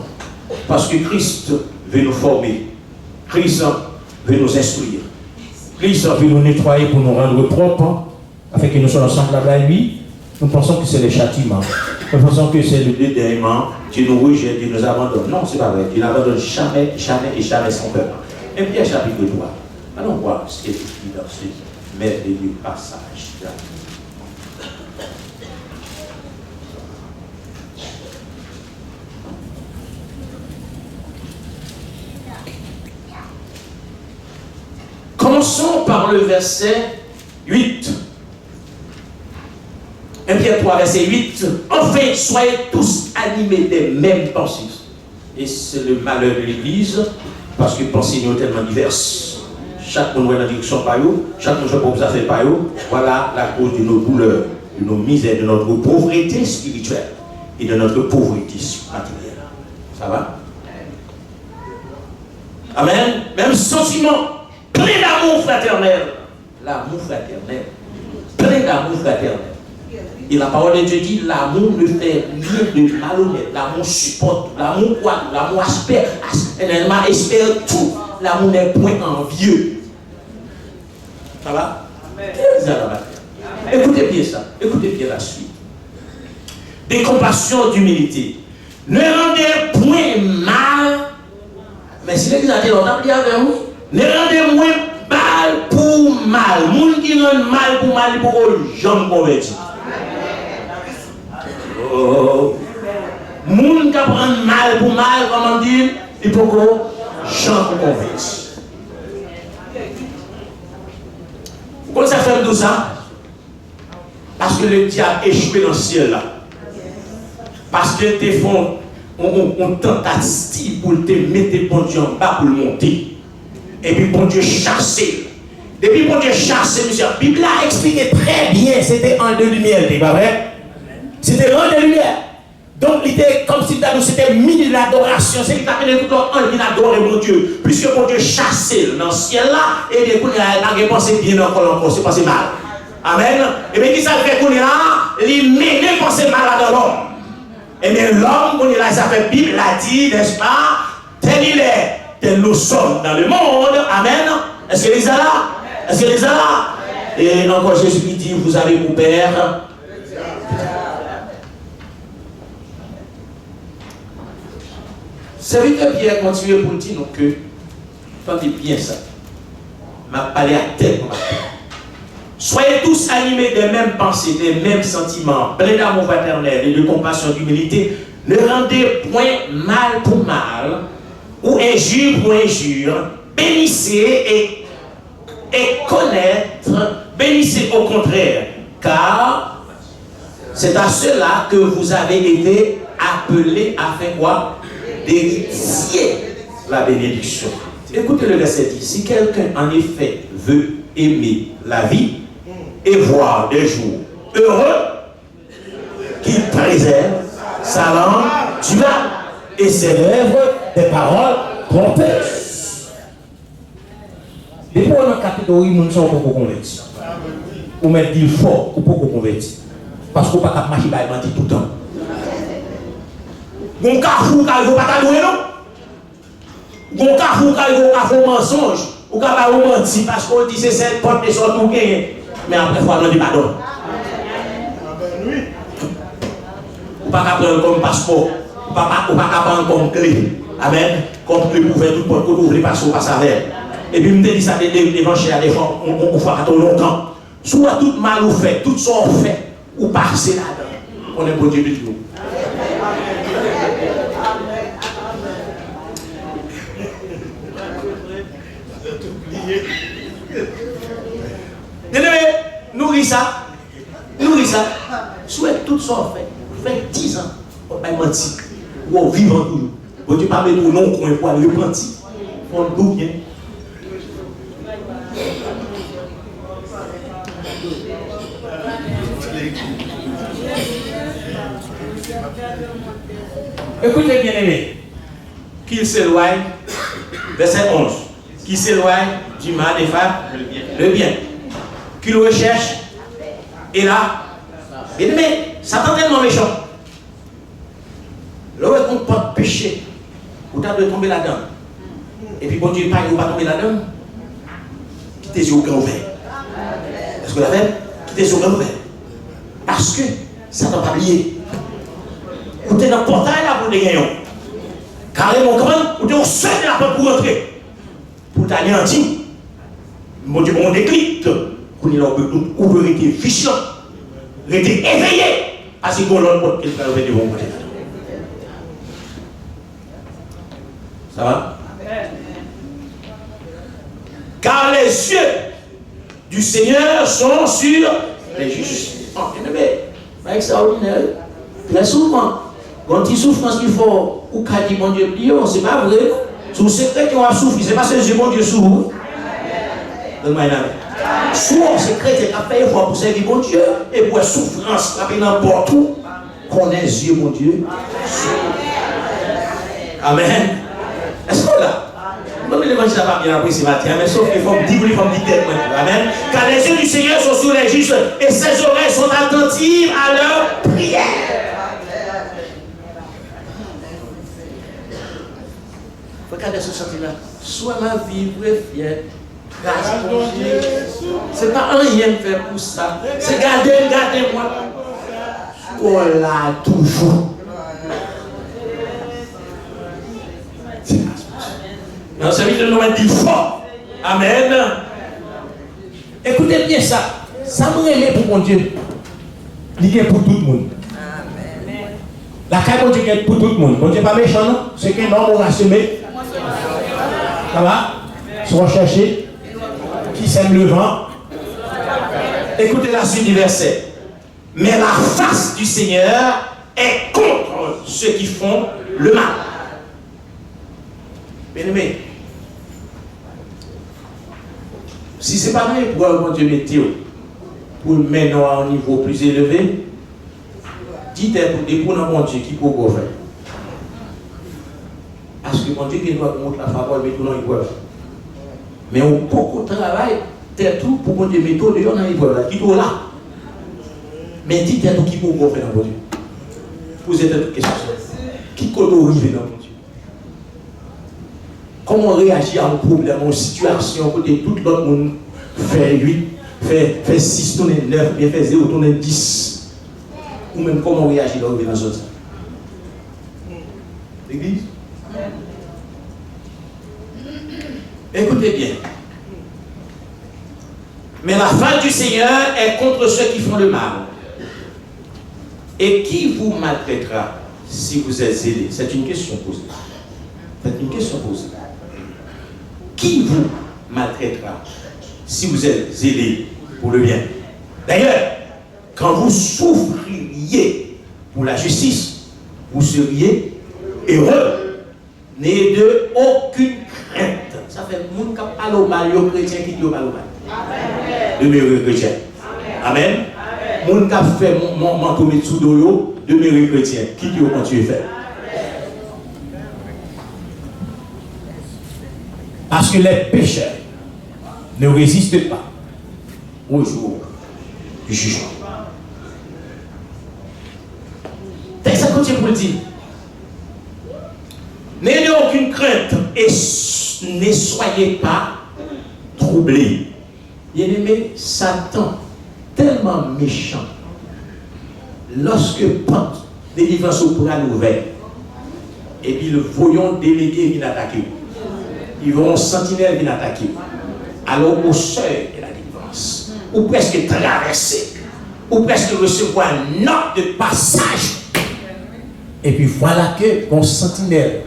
parce que Christ veut nous former, Christ veut nous instruire, Christ veut nous nettoyer pour nous rendre propres, afin que nous soyons ensemble avec lui. Nous pensons que c'est le châtiment. Nous pensons que c'est le dédaignement. Dieu nous rejette, Dieu nous abandonne. Non, c'est pas vrai. Dieu n'abandonne jamais, jamais et jamais son peuple. Et Pierre chapitre 3. Allons voir ce qui est écrit dans ce merveilleux passage. Commençons par le verset 8. 1 Pierre 3, verset 8. Enfin, soyez tous animés des mêmes pensées. Et c'est le malheur de l'Église, parce que les pensées sont tellement diverses. Chaque monde va dans la direction par eux, chaque monde pour ça fait par eux. Voilà la cause de nos douleurs, de nos misères, de notre pauvreté spirituelle et de notre pauvreté matérielle. Ça va? Amen. Même sentiment. Plein d'amour fraternel. L'amour fraternel. Plein d'amour fraternel. Et la parole de Dieu dit, l'amour ne fait rien de malhonnête. L'amour supporte, l'amour quoi? L'amour espère tout. L'amour n'est point envieux. Ça va? Écoutez bien ça. Écoutez bien la suite. Des compassions d'humilité. Ne rendez point mal. Mais si l'église a dit longtemps, il y a avec vous. Ne rendez moins mal pour mal. Moun qui rend mal pour mal, il faut que j'en convertis. Moun qui prend mal pour mal, comment dire, il faut que j'en convertis. Pourquoi ça fait tout ça? Parce que le diable échoué dans le ciel là. Parce que tu fais une tentative pour te mettre bon Dieu en bas pour le monter. Et puis bon Dieu chassé. Depuis bon Dieu chassé, monsieur, la Bible a expliqué très bien, c'était un de lumière, c'est pas vrai? C'était un de lumière. Donc il était comme si c'était mis de l'adoration, c'est qu'il appelait tout le monde qui adorait mon Dieu. Puisque bon Dieu chassé dans le ciel là, et bien il a pensé bien encore, c'est passé mal. Amen. Et bien qui ça fait qu'on est là, il mène penser mal dans l'homme. Et bien l'homme, quand il a ça fait Bible, l'a dit, n'est-ce pas? Tel il est. Que nous sommes dans le monde. Amen. Est-ce que les a là? Est-ce que les a là? Et encore Jésus qui dit, vous avez pour père. C'est vrai que Pierre continue pour dire donc que, entendez bien ça. M'a parlé à tête. Soyez tous animés des mêmes pensées, des mêmes sentiments, pleins d'amour fraternel et de compassion, d'humilité. Ne rendez point mal pour mal, ou injure pour injure, bénissez et connaître, bénissez au contraire, car c'est à cela que vous avez été appelés à faire quoi? D'héritier la bénédiction. Écoutez le verset 10. Si quelqu'un en effet veut aimer la vie et voir des jours heureux, préserve sa langue du mal et ses lèvres des paroles trompeuses. Des fois, dans la catégorie, nous ne sommes pas convertis. Ou même dire fort, ou pas convertis. Parce qu'on ne peut pas marcher par mentir tout le temps. Gon carrefour, car il ne faut pas t'adouer, non? Gon carrefour, car il faut faire mensonge. Ou car il faut mentir parce qu'on dit c'est cette porte de sorte ou gagner. Mais après, il faut demander pardon. Ou pas prendre comme passeport. Ou pas prendre comme clé. Amen. Comme clé pour faire toute porte, pour ouvrir passeport, passe avec. Et puis, je me dis ça devant chez les gens, on fait attendre longtemps. Soit tout mal ou fait, tout ça on fait, ou passer là-dedans. On est bon Dieu de tout. Nourris ça. Soit tout ça on fait 10 ans, on va mentir. Ou on vit toujours. Bon Dieu, pas mettre au nom coin pour aller repentir. On doit bien. Écoutez bien aimé, qu'il s'éloigne, verset 11, qu'il s'éloigne du mal et fasse le bien, qu'il recherche, et là, bien aimé, Satan est tellement méchant. Là où on peut pécher, vous devez tomber là-dedans. Et puis bon Dieu, pas il va tomber là-dedans. Quittez les yeux ouverts. Est-ce que vous l'avez? Quittez les yeux ouverts. Parce que Satan va oublier. Vous êtes dans le portail là pour les gagnants. Carrément, vous êtes au seul de la porte pour rentrer. Pour t'anéantir. Mon Dieu, on déclic. Vous êtes là où vous restez vigilant. Restez éveillé. Parce que vous avez l'autre porte qui va ouvrir de bon côté. Ça va? Car les yeux du Seigneur sont sur les justes. Oh, bien extraordinaire. Très souvent, quand il souffrance qu'il faut, ou qu'a dit mon Dieu, c'est pas vrai. Sous secret qui va souffrir, c'est pas ce que mon Dieu souffre. Donne-moi un avis. Soit secret qui a fait pour servir mon Dieu, et pour la souffrance, la peine n'importe où, qu'on ait les yeux, mon Dieu. Amen. Est-ce que là? Non, mais l'évangile n'a pas bien appris ce matin, mais sauf qu'il faut me dire, il faut me dire tête. Amen. Car les yeux du Seigneur sont sur les justes et ses oreilles sont attentives à leur prière. Regardez ce sentiment-là. Sois ma vie, fier. Grâce à Dieu. Ce n'est pas rien de faire pour ça. C'est gardez-moi. Oh là, toujours. Dans ce milieu, nous avons dit fort. Amen. Écoutez bien ça. Ça me remet pour mon Dieu. Il est pour tout le monde. La caille, mon Dieu, est pour tout le monde. Mon Dieu n'est pas méchant, non? C'est qu'un homme, on a semé. Ça va? Se rechercher. Qui sème le vent. Écoutez la suite du verset. Mais la face du Seigneur est contre ceux qui font le mal. Bien aimé, si ce n'est pas vrai pour mon Dieu mettre pour mener à un niveau plus élevé, dites pour mon Dieu qui peut faire. Parce que mon Dieu qui doit montrer la faveur, mais tout le monde. Mais on peut beaucoup travailler, c'est tout pour mon Dieu mettre tout le monde qui est là. Mais dites tout qui peut faire dans mon Dieu. Posez cette question. Qui peut arriver dans mon Dieu? Comment réagir à un problème, à une situation, côté tout l'autre monde fait 8, fait 6, tourner 9, bien fait 0, tourner 10. Ou même comment réagir dans le ça. L'église? Écoutez bien. Mais la face du Seigneur est contre ceux qui font le mal. Et qui vous maltraitera si vous êtes zélé? C'est une question posée. C'est une question posée. Qui vous maltraitera si vous êtes zélé pour le bien? D'ailleurs, quand vous souffririez pour la justice, vous seriez heureux, n'ayez de aucune crainte. Ça fait le monde qui parle au mal, les chrétiens qui disent au mal. Le meilleur chrétien. Amen. mon qui a fait mon manteau sous doyo, demeurer chrétien. Qui dit quand tu es fait? Parce que les pécheurs ne résistent pas au jour du jugement. Ça continue pour le dire. N'ayez aucune crainte et ne soyez pas troublés. Bien-aimé, Satan, tellement méchant, lorsque Pente, délivrance au bras ouvert, et puis le voyant délégué vient attaquer. Ils vont sentinelle vient attaquer. Alors au seuil de la délivrance, ou presque traverser, ou presque recevoir une note de passage. Et puis voilà que mon sentinelle,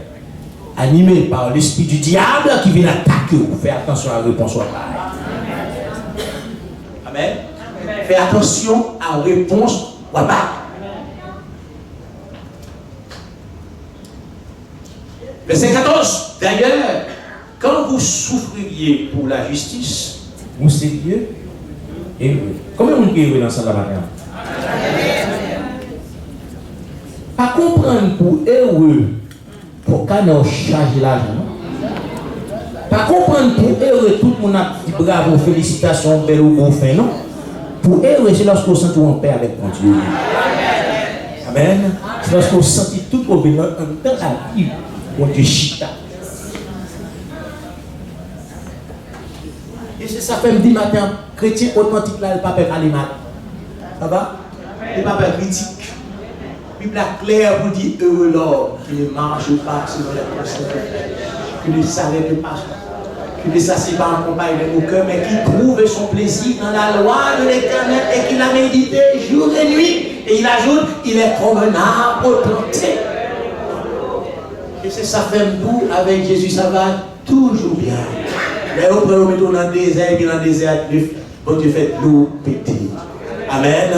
animé par l'esprit du diable qui vient attaquer, faites attention à la réponse au pareil. Amen. Faites attention à la réponse au pareil. Verset 14. D'ailleurs, quand vous souffriez pour la justice, vous seriez heureux. Combien de monde est heureux dans ce matin? Pas comprendre pour heureux pour qu'on ait chargé l'argent. Pas comprendre pour heureux tout le monde a dit bravo, félicitations, belle ou bon fin, non? Pour heureux, c'est lorsqu'on sent en paix avec mon Dieu. Amen. C'est lorsqu'on sent tout au bien dans la vie, mon Dieu chita. Et c'est ça fait me dit matin, chrétien authentique là, il ne peut pas aller mal. Ça va? Il ne peut pas critique. Bible claire vous dit heureux l'homme qui ne marche pas selon les conseils, qui ne s'arrête pas, qui ne s'assied pas en compagnie de nos cœurs, mais qui trouve son plaisir dans la loi de l'Éternel et qui l'a médité jour et nuit. Et il ajoute, il est comme un arbre planté. Et c'est ça fait nous avec Jésus, ça va toujours bien. Mais après, on met dans le désert, et dans le désert, bon Dieu fait nous péter. Amen.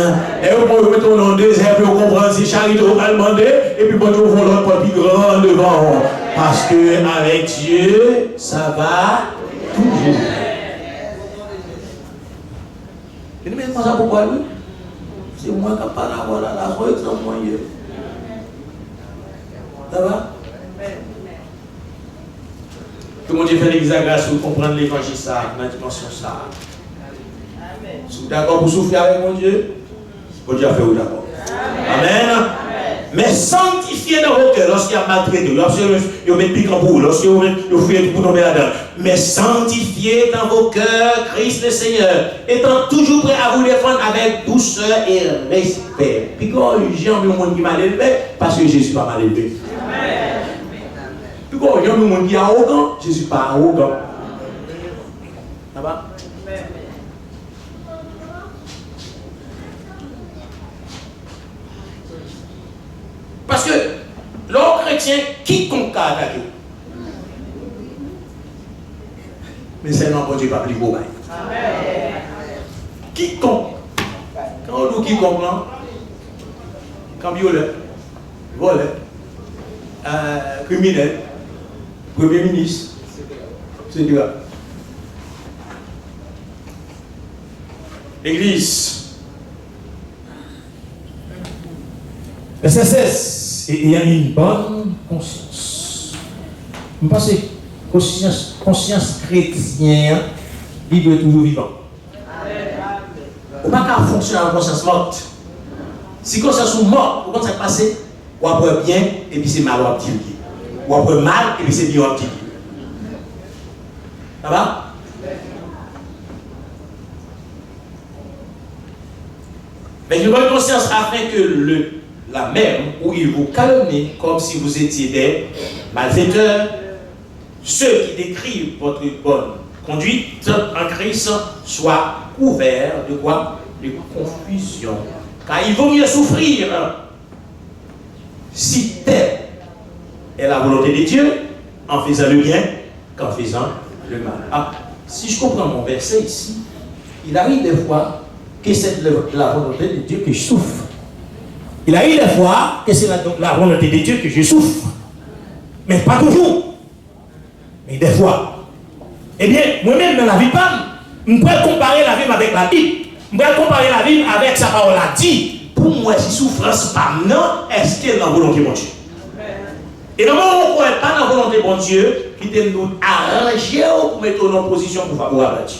Et au point où mettons dans le désert, puis on comprend si charité on va demander, et puis bon Dieu on l'autre pas plus grand devant. Parce que avec Dieu, ça va toujours. Et nous mettons ça pourquoi lui? C'est moi qui parle à voir la foi, c'est moi. Ça va? Que mon Dieu fait l'exagération pour comprendre l'évangile ça, dans la dimension ça. Si vous êtes d'accord pour souffrir avec mon Dieu, mon Dieu a fait vous d'accord. Amen. Mais sanctifiez dans vos cœurs lorsqu'il y a maltraité, lorsqu'il y a mis piquant pour vous, lorsqu'il y a fouillé pour tomber là-dedans. Mais sanctifiez dans vos cœurs Christ le Seigneur, étant toujours prêt à vous défendre avec douceur et respect. Puis quand j'ai envie au monde qui m'a élevé, parce que Jésus pas mal élevé. Puis quand j'ai envie au monde qui est arrogant, Jésus pas arrogant. Ça va? Parce que l'homme chrétien, quiconque a attaqué. Mais c'est non, bon Dieu, pas plus beau. Quiconque. Quand on dit quiconque, cambrioleur, voleur, criminel, premier ministre, c'est du gars. L'église. Verset 16. Et il y a une bonne conscience. Je pense que conscience chrétienne, il veut toujours vivant. On ne peut pas fonctionner en conscience morte. Si conscience est morte, comment ça passe? Ou après bien, et puis c'est mal ou après ou après mal, et puis c'est bien ou après. Ça va? Mais une bonne conscience afin que la même où il vous calomnie comme si vous étiez des malfaiteurs, ceux qui décrivent votre bonne conduite en Christ soient couverts de quoi? De confusion. Car il vaut mieux souffrir si telle est la volonté de Dieu en faisant le bien qu'en faisant le mal. Ah, si je comprends mon verset ici, il arrive des fois que c'est la volonté de Dieu que je souffre. Il arrive des fois que c'est la volonté de Dieu que je souffre. Mais pas toujours. Mais des fois. Eh bien, moi-même dans la vie, je peux comparer la vie avec la Bible. Je vais comparer la Bible avec sa parole a dit. Pour moi, si souffrance pas non, est-ce qu'elle est dans la volonté de mon Dieu? Et dans le moment où on ne croit pas dans la volonté de mon Dieu, qui te nous arranger pour mettre en position pour favorable à Dieu.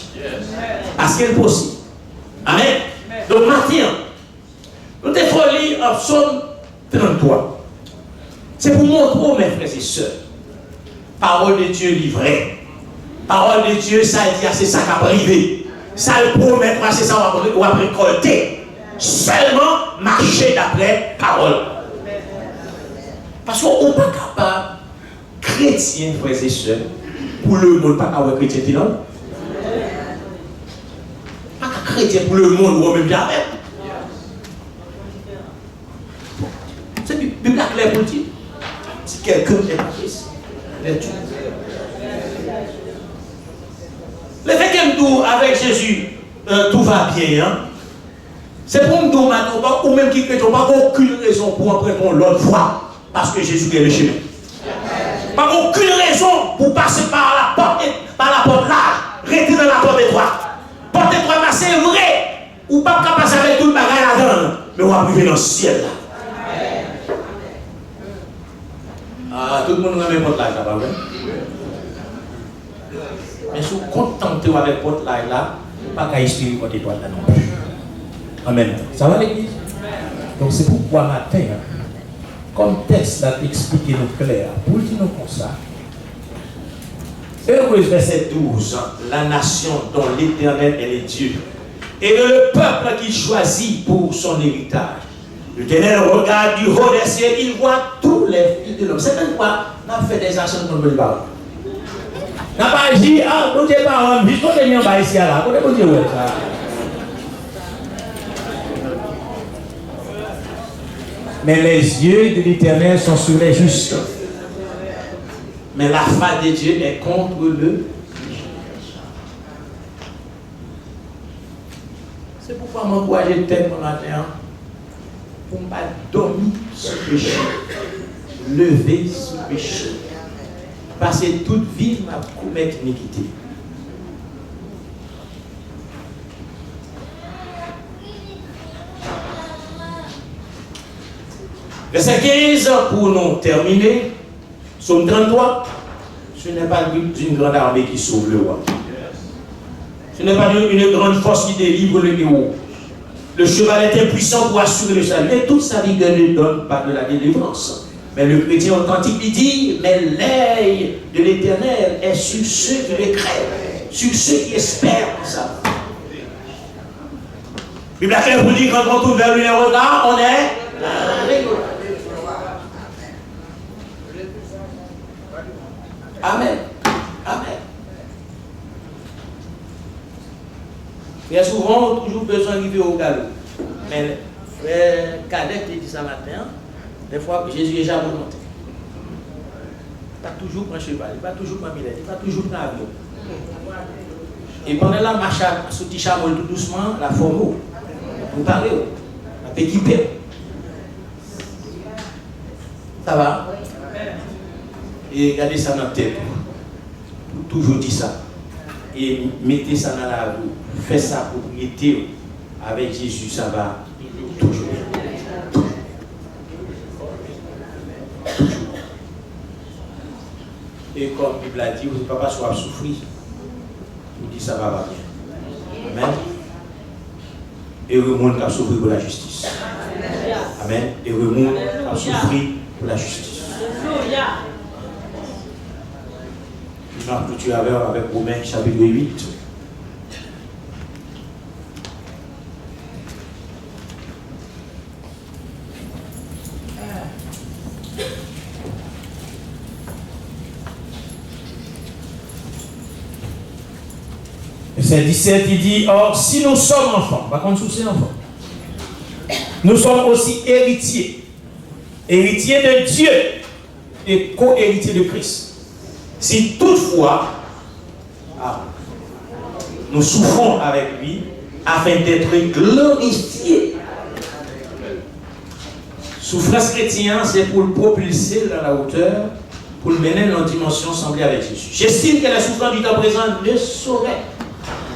Parce qu'elle est possible. Amen. Donc maintenant, nous devons lire en psaume 33. C'est pour montrer, mes frères et sœurs, parole de Dieu livrée. Parole de Dieu, ça dit, c'est ça qui a privé. Ça le promet, c'est ça qu'on va récolter. Seulement marcher d'après parole. Parce qu'on n'est pas capable, chrétien, frères et sœurs, pour le monde, pas avoir chrétien, non? Pas chrétien pour le monde, ou même jamais. C'est Bible clair pour dire. Si quelqu'un n'est pas Christ, il est tué. Le fait que nous, avec Jésus, tout va bien, hein? C'est pour nous, maintenant, ou même qui ne pas aucune raison pour emprunter l'autre voie, parce que Jésus est le chemin. Pas aucune raison pour passer par la porte là, rester dans la porte étroite. Porte étroite, c'est vrai, ou pas passer avec tout le bagage là-dedans, mais on va arriver dans le ciel là. Ah, tout le monde a la même porte là, pas vrai? Mais si vous contentez avec porte là, pas qu'à espérer porte étroite là non plus. Amen. Ça va l'église? Donc c'est pourquoi matin, comme texte là expliqué nous clair, pour dire nous comme ça. Heureuse verset 12, la nation dont l'Éternel est le Dieu, et le peuple qu'il choisit pour son héritage. L'Éternel regarde du haut des cieux, il voit tous les fils de l'homme. C'est pourquoi on a fait des actions comme le parle. On n'a pas dit, ah, nous n'avons pas juste qu'on est mis en bas ici là, on est pas dit ouais ça. Mais les yeux de l'Éternel sont sur les justes. Mais la face de Dieu est contre le. C'est pourquoi m'encourager tellement matin pour ne pas dormir sur le péché, lever sur le péché, passer toute vie à commettre iniquité. Verset 15, pour nous terminer, Psaume 33, ce n'est pas une grande armée qui sauve le roi. Ce n'est pas une grande force qui délivre le héros. Le cheval est impuissant pour assurer le salut. Et toute sa vigueur ne donne pas de la délivrance. Mais le chrétien authentique lui dit, mais l'œil de l'Éternel est sur ceux qui le craignent, sur ceux qui espèrent ça. Bible vous dit, quand on tourne vers lui les regards, on est Amen. Amen. Il y a souvent toujours besoin d'arriver au galop. Mais le cadet qui dit ça matin, des fois Jésus est déjà remonté. Il pas toujours prendre cheval, il pas toujours prendre millet, il pas toujours prendre avion. Et pendant la marche sur le chameau tout doucement, la forme, vous parlez, la petite paix. Ça va? Et gardez ça dans la tête. Toujours dire ça. Et mettez ça dans la roue. Faites ça propriété. Avec Jésus, ça va toujours. Toujours. Et comme la Bible a dit, vous ne pouvez pas soit souffrir. Vous dites ça va bien. Amen. Et le monde qui a souffert pour la justice. Amen. Et le monde qui a souffert pour la justice. Que tu avais avec Romains chapitre 8. Verset 17, il dit, or si nous sommes enfants, par contre, c'est enfants, nous sommes aussi héritiers. Héritiers de Dieu et co-héritiers de Christ. Si toutefois, nous souffrons avec lui afin d'être glorifiés. Souffrance chrétienne, c'est pour le propulser dans la hauteur, pour le mener dans une dimension semblée avec Jésus. J'estime que la souffrance du temps présent ne saurait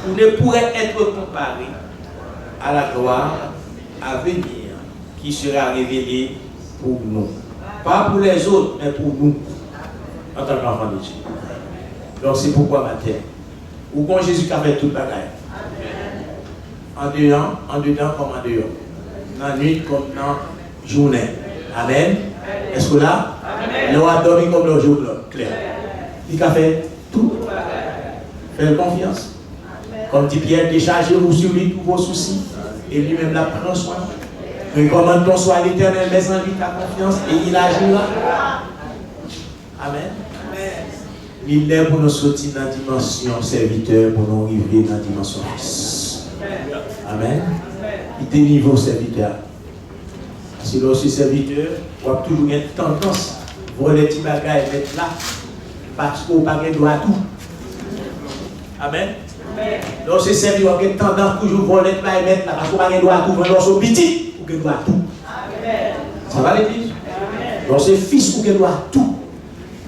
ou ne pourrait être comparée à la gloire à venir qui sera révélée pour nous. Pas pour les autres, mais pour nous, en tant qu'enfants de Dieu. Donc c'est pourquoi matin, ou quand Jésus a fait toute la bagaille. En dedans comme en dehors. Dans la nuit comme dans la journée. Amen. Est-ce que là, nous avons dormi comme le jour clair. Il a fait tout. Faites confiance. Comme dit Pierre, déchargez-vous sur lui tous vos soucis. Et lui-même la prend soin. Recommande ton soi à l'Éternel, mets en lui ta confiance et il agira. Amen. Il est pour nous sortir dans la dimension serviteur, pour nous arriver dans la dimension fils. Amen. Il délivre au serviteur. Si l'on est serviteur, on a toujours une tendance à voir les petits bagages et mettre là, parce qu'on n'a pas droit à tout. Amen. Donc c'est serviteur, on a une tendance toujours à voir les petits bagages et mettre là, parce qu'on n'a pas droit à tout. Mais lorsqu'on est petit, on a droit à tout. Ça va l'église? Donc c'est fils qui a droit à tout.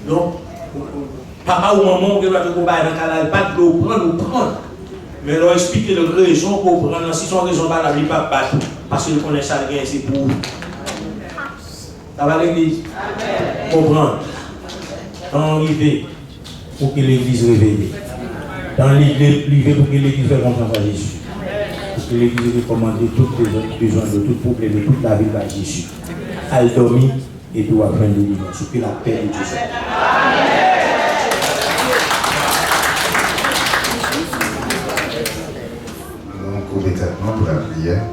Donc, papa ou maman qui doit te combattre dans le canal, pas de l'eau prendre. Mais leur expliquer les raisons pour prendre, si son raison pas la vie, pas tout. Parce que connaît ça, c'est pour. Ça va l'église? Comprendre. Dans l'idée, pour que l'église réveille. Dans l'idée, pour que l'église fasse confiance à Jésus. Pour que l'église recommande toutes les autres besoins de tout peuple et de toute la vie à Jésus. Elle dormit et doit prendre de l'union. Ce que la paix de Jésus. Complètement pour la prière.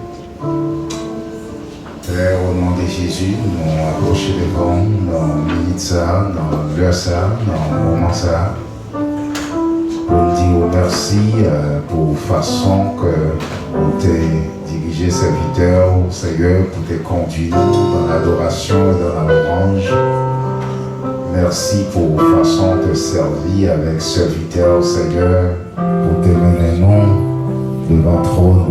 Père, au nom de Jésus, nous approchons devant, nous méditons ça, nous l'heure ça, nous moment ça. Pour nous dire merci pour la façon que vous t'es dirigé serviteur, Seigneur, pour te conduire dans l'adoration et dans la louange. Merci pour la façon de servir avec serviteur, Seigneur, pour te mener nous devant trône.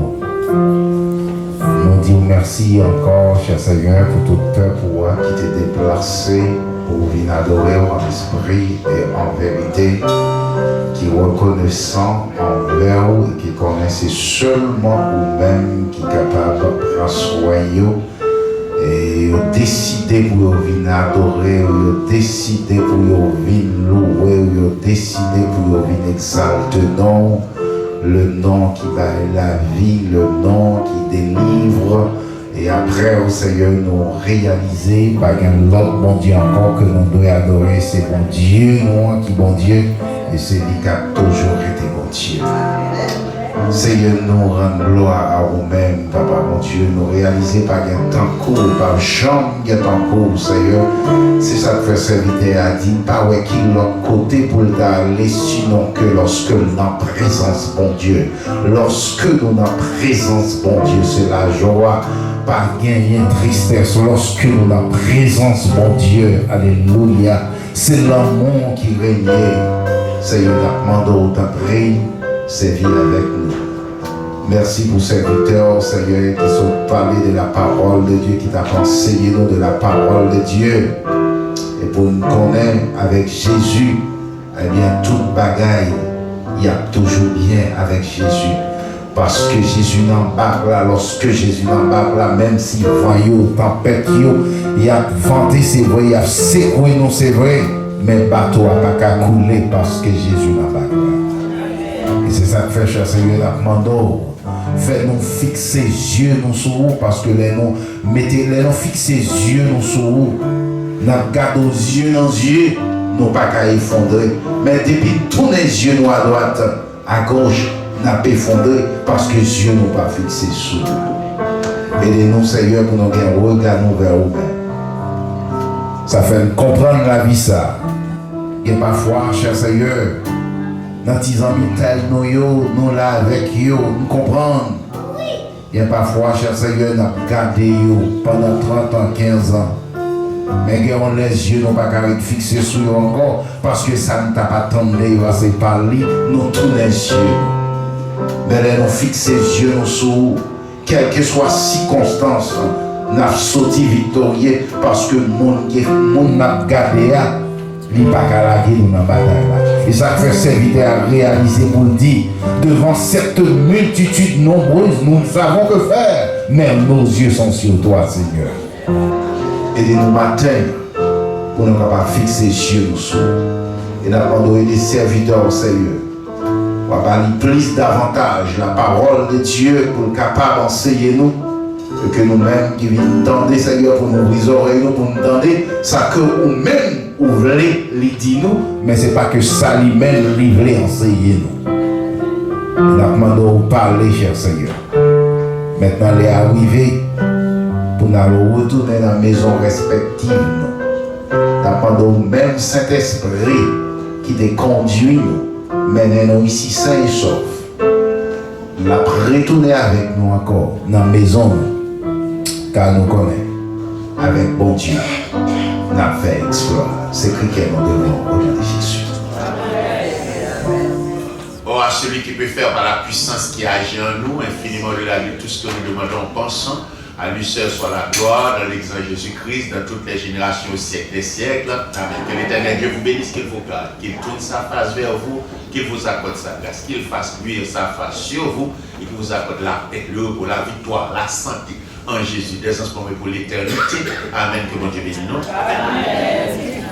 Nous disons merci encore, cher Seigneur, pour tout peuple qui t'est déplacé pour venir adorer en esprit et en vérité, qui reconnaissant envers vous et qui connaissent seulement vous-même qui est capable de prendre soin et décider pour venir adorer, décider pour venir louer, décider pour venir exalter le nom qui va la vie, le nom qui délivre. Et après, au Seigneur, nous réaliser, par l'autre bon Dieu encore que nous devons adorer, c'est bon Dieu, nous qui bon Dieu, et c'est lui qui a toujours été bon Dieu. Seigneur, nous rend gloire à vous-même, Papa mon Dieu, nous réaliser par un temps court, par chambre, un temps court, Seigneur. C'est ça que fait serviteur a dit, pas ouais qui l'autre côté pour aller, sinon que lorsque nous en présence, bon Dieu, lorsque nous en présence, bon Dieu, c'est la joie. Pas gagner tristesse lorsque nous en présence, bon Dieu, alléluia. C'est l'amour qui régnait. Seigneur, nous demandons d'entrer, servir avec nous. Merci pour ces serviteurs, Seigneur, qui sont parlés de la parole de Dieu, qui t'a enseigné nous de la parole de Dieu. Et pour nous connaître avec Jésus, eh bien, toute bagaille, il y a toujours bien avec Jésus. Parce que Jésus n'embarque là, lorsque Jésus n'embarque là, même si voyou, tempête, il a vanté, c'est vrai, il a secoué, non, c'est vrai, mais le bateau n'a pas qu'à couler parce que Jésus n'embarque là. Et c'est ça que fait, cher Seigneur, la demande. Fais-nous fixer les yeux nous sur vous, parce que les noms, mettez-les nous fixer les yeux nous sur vous. Nous regardons aux yeux dans les yeux, nous pas qu'à effondrer. Mais depuis tourner les yeux nous à droite, à gauche, n'a pas effondré parce que Dieu nous pas fixé sur nous. Aidez-nous, Seigneur, pour nous gagner, regardons vers vous-même. Ça fait comprendre la vie, ça. Et parfois, cher Seigneur, dans tes amis tels nous là avec eux, nous comprenons. Et parfois, cher Seigneur, nous regardons pendant 30 ans, 15 ans. Mais on les yeux n'ont pas qu'à être fixés sur eux encore parce que ça ne t'a pas tendu, c'est par lui, nous tournons les yeux. Mais là, nous fixons les yeux sur quelle que soit la circonstance, nous sommes sautés victorieux parce que le monde n'a gardé, il n'y a pas qu'à laguer nous dans la bataille. Et ça fait serviteur à réaliser pour le dire, devant cette multitude nombreuse, nous ne savons que faire, mais nos yeux sont sur toi, Seigneur. Aidez-nous matin pour nous capables de fixer les yeux sur nous. Et nous avons des serviteurs au Seigneur. On va parler plus davantage la parole de Dieu pour être capable d'enseigner nous. Et que nous-mêmes qui venons entendre, Seigneur, pour nous ouvrir les oreilles, pour nous entendre, ça que nous-mêmes, vous voulez les dire nous, mais ce n'est pas que ça lui-même, lui voulait enseigner nous. Nous demandons de parler, cher Seigneur. Maintenant, il est arrivé pour nous retourner dans la maison respective. Nous demandons même Saint-Esprit qui te conduit nous, menez-nous ici sains et saufs. La retourner avec nous encore dans la maison, car nous connaissons, avec bon Dieu, nous avons fait exploit. C'est ce que nous devons au nom de Jésus. Oh, à celui qui peut faire par la puissance qui agit en nous, infiniment au-delà de tout ce que nous demandons en pensant, à lui seul soit la gloire, dans l'exemple de Jésus-Christ, dans toutes les générations au siècle des siècles. Amen. Que l'éternel Dieu vous bénisse, qu'il vous garde, qu'il tourne sa face vers vous, qu'il vous accorde sa grâce, qu'il fasse luire sa face sur vous et qu'il vous accorde la paix, le repos, la victoire, la santé en Jésus, dès ce moment pour l'éternité. Amen. Que mon Dieu bénisse nous. Amen.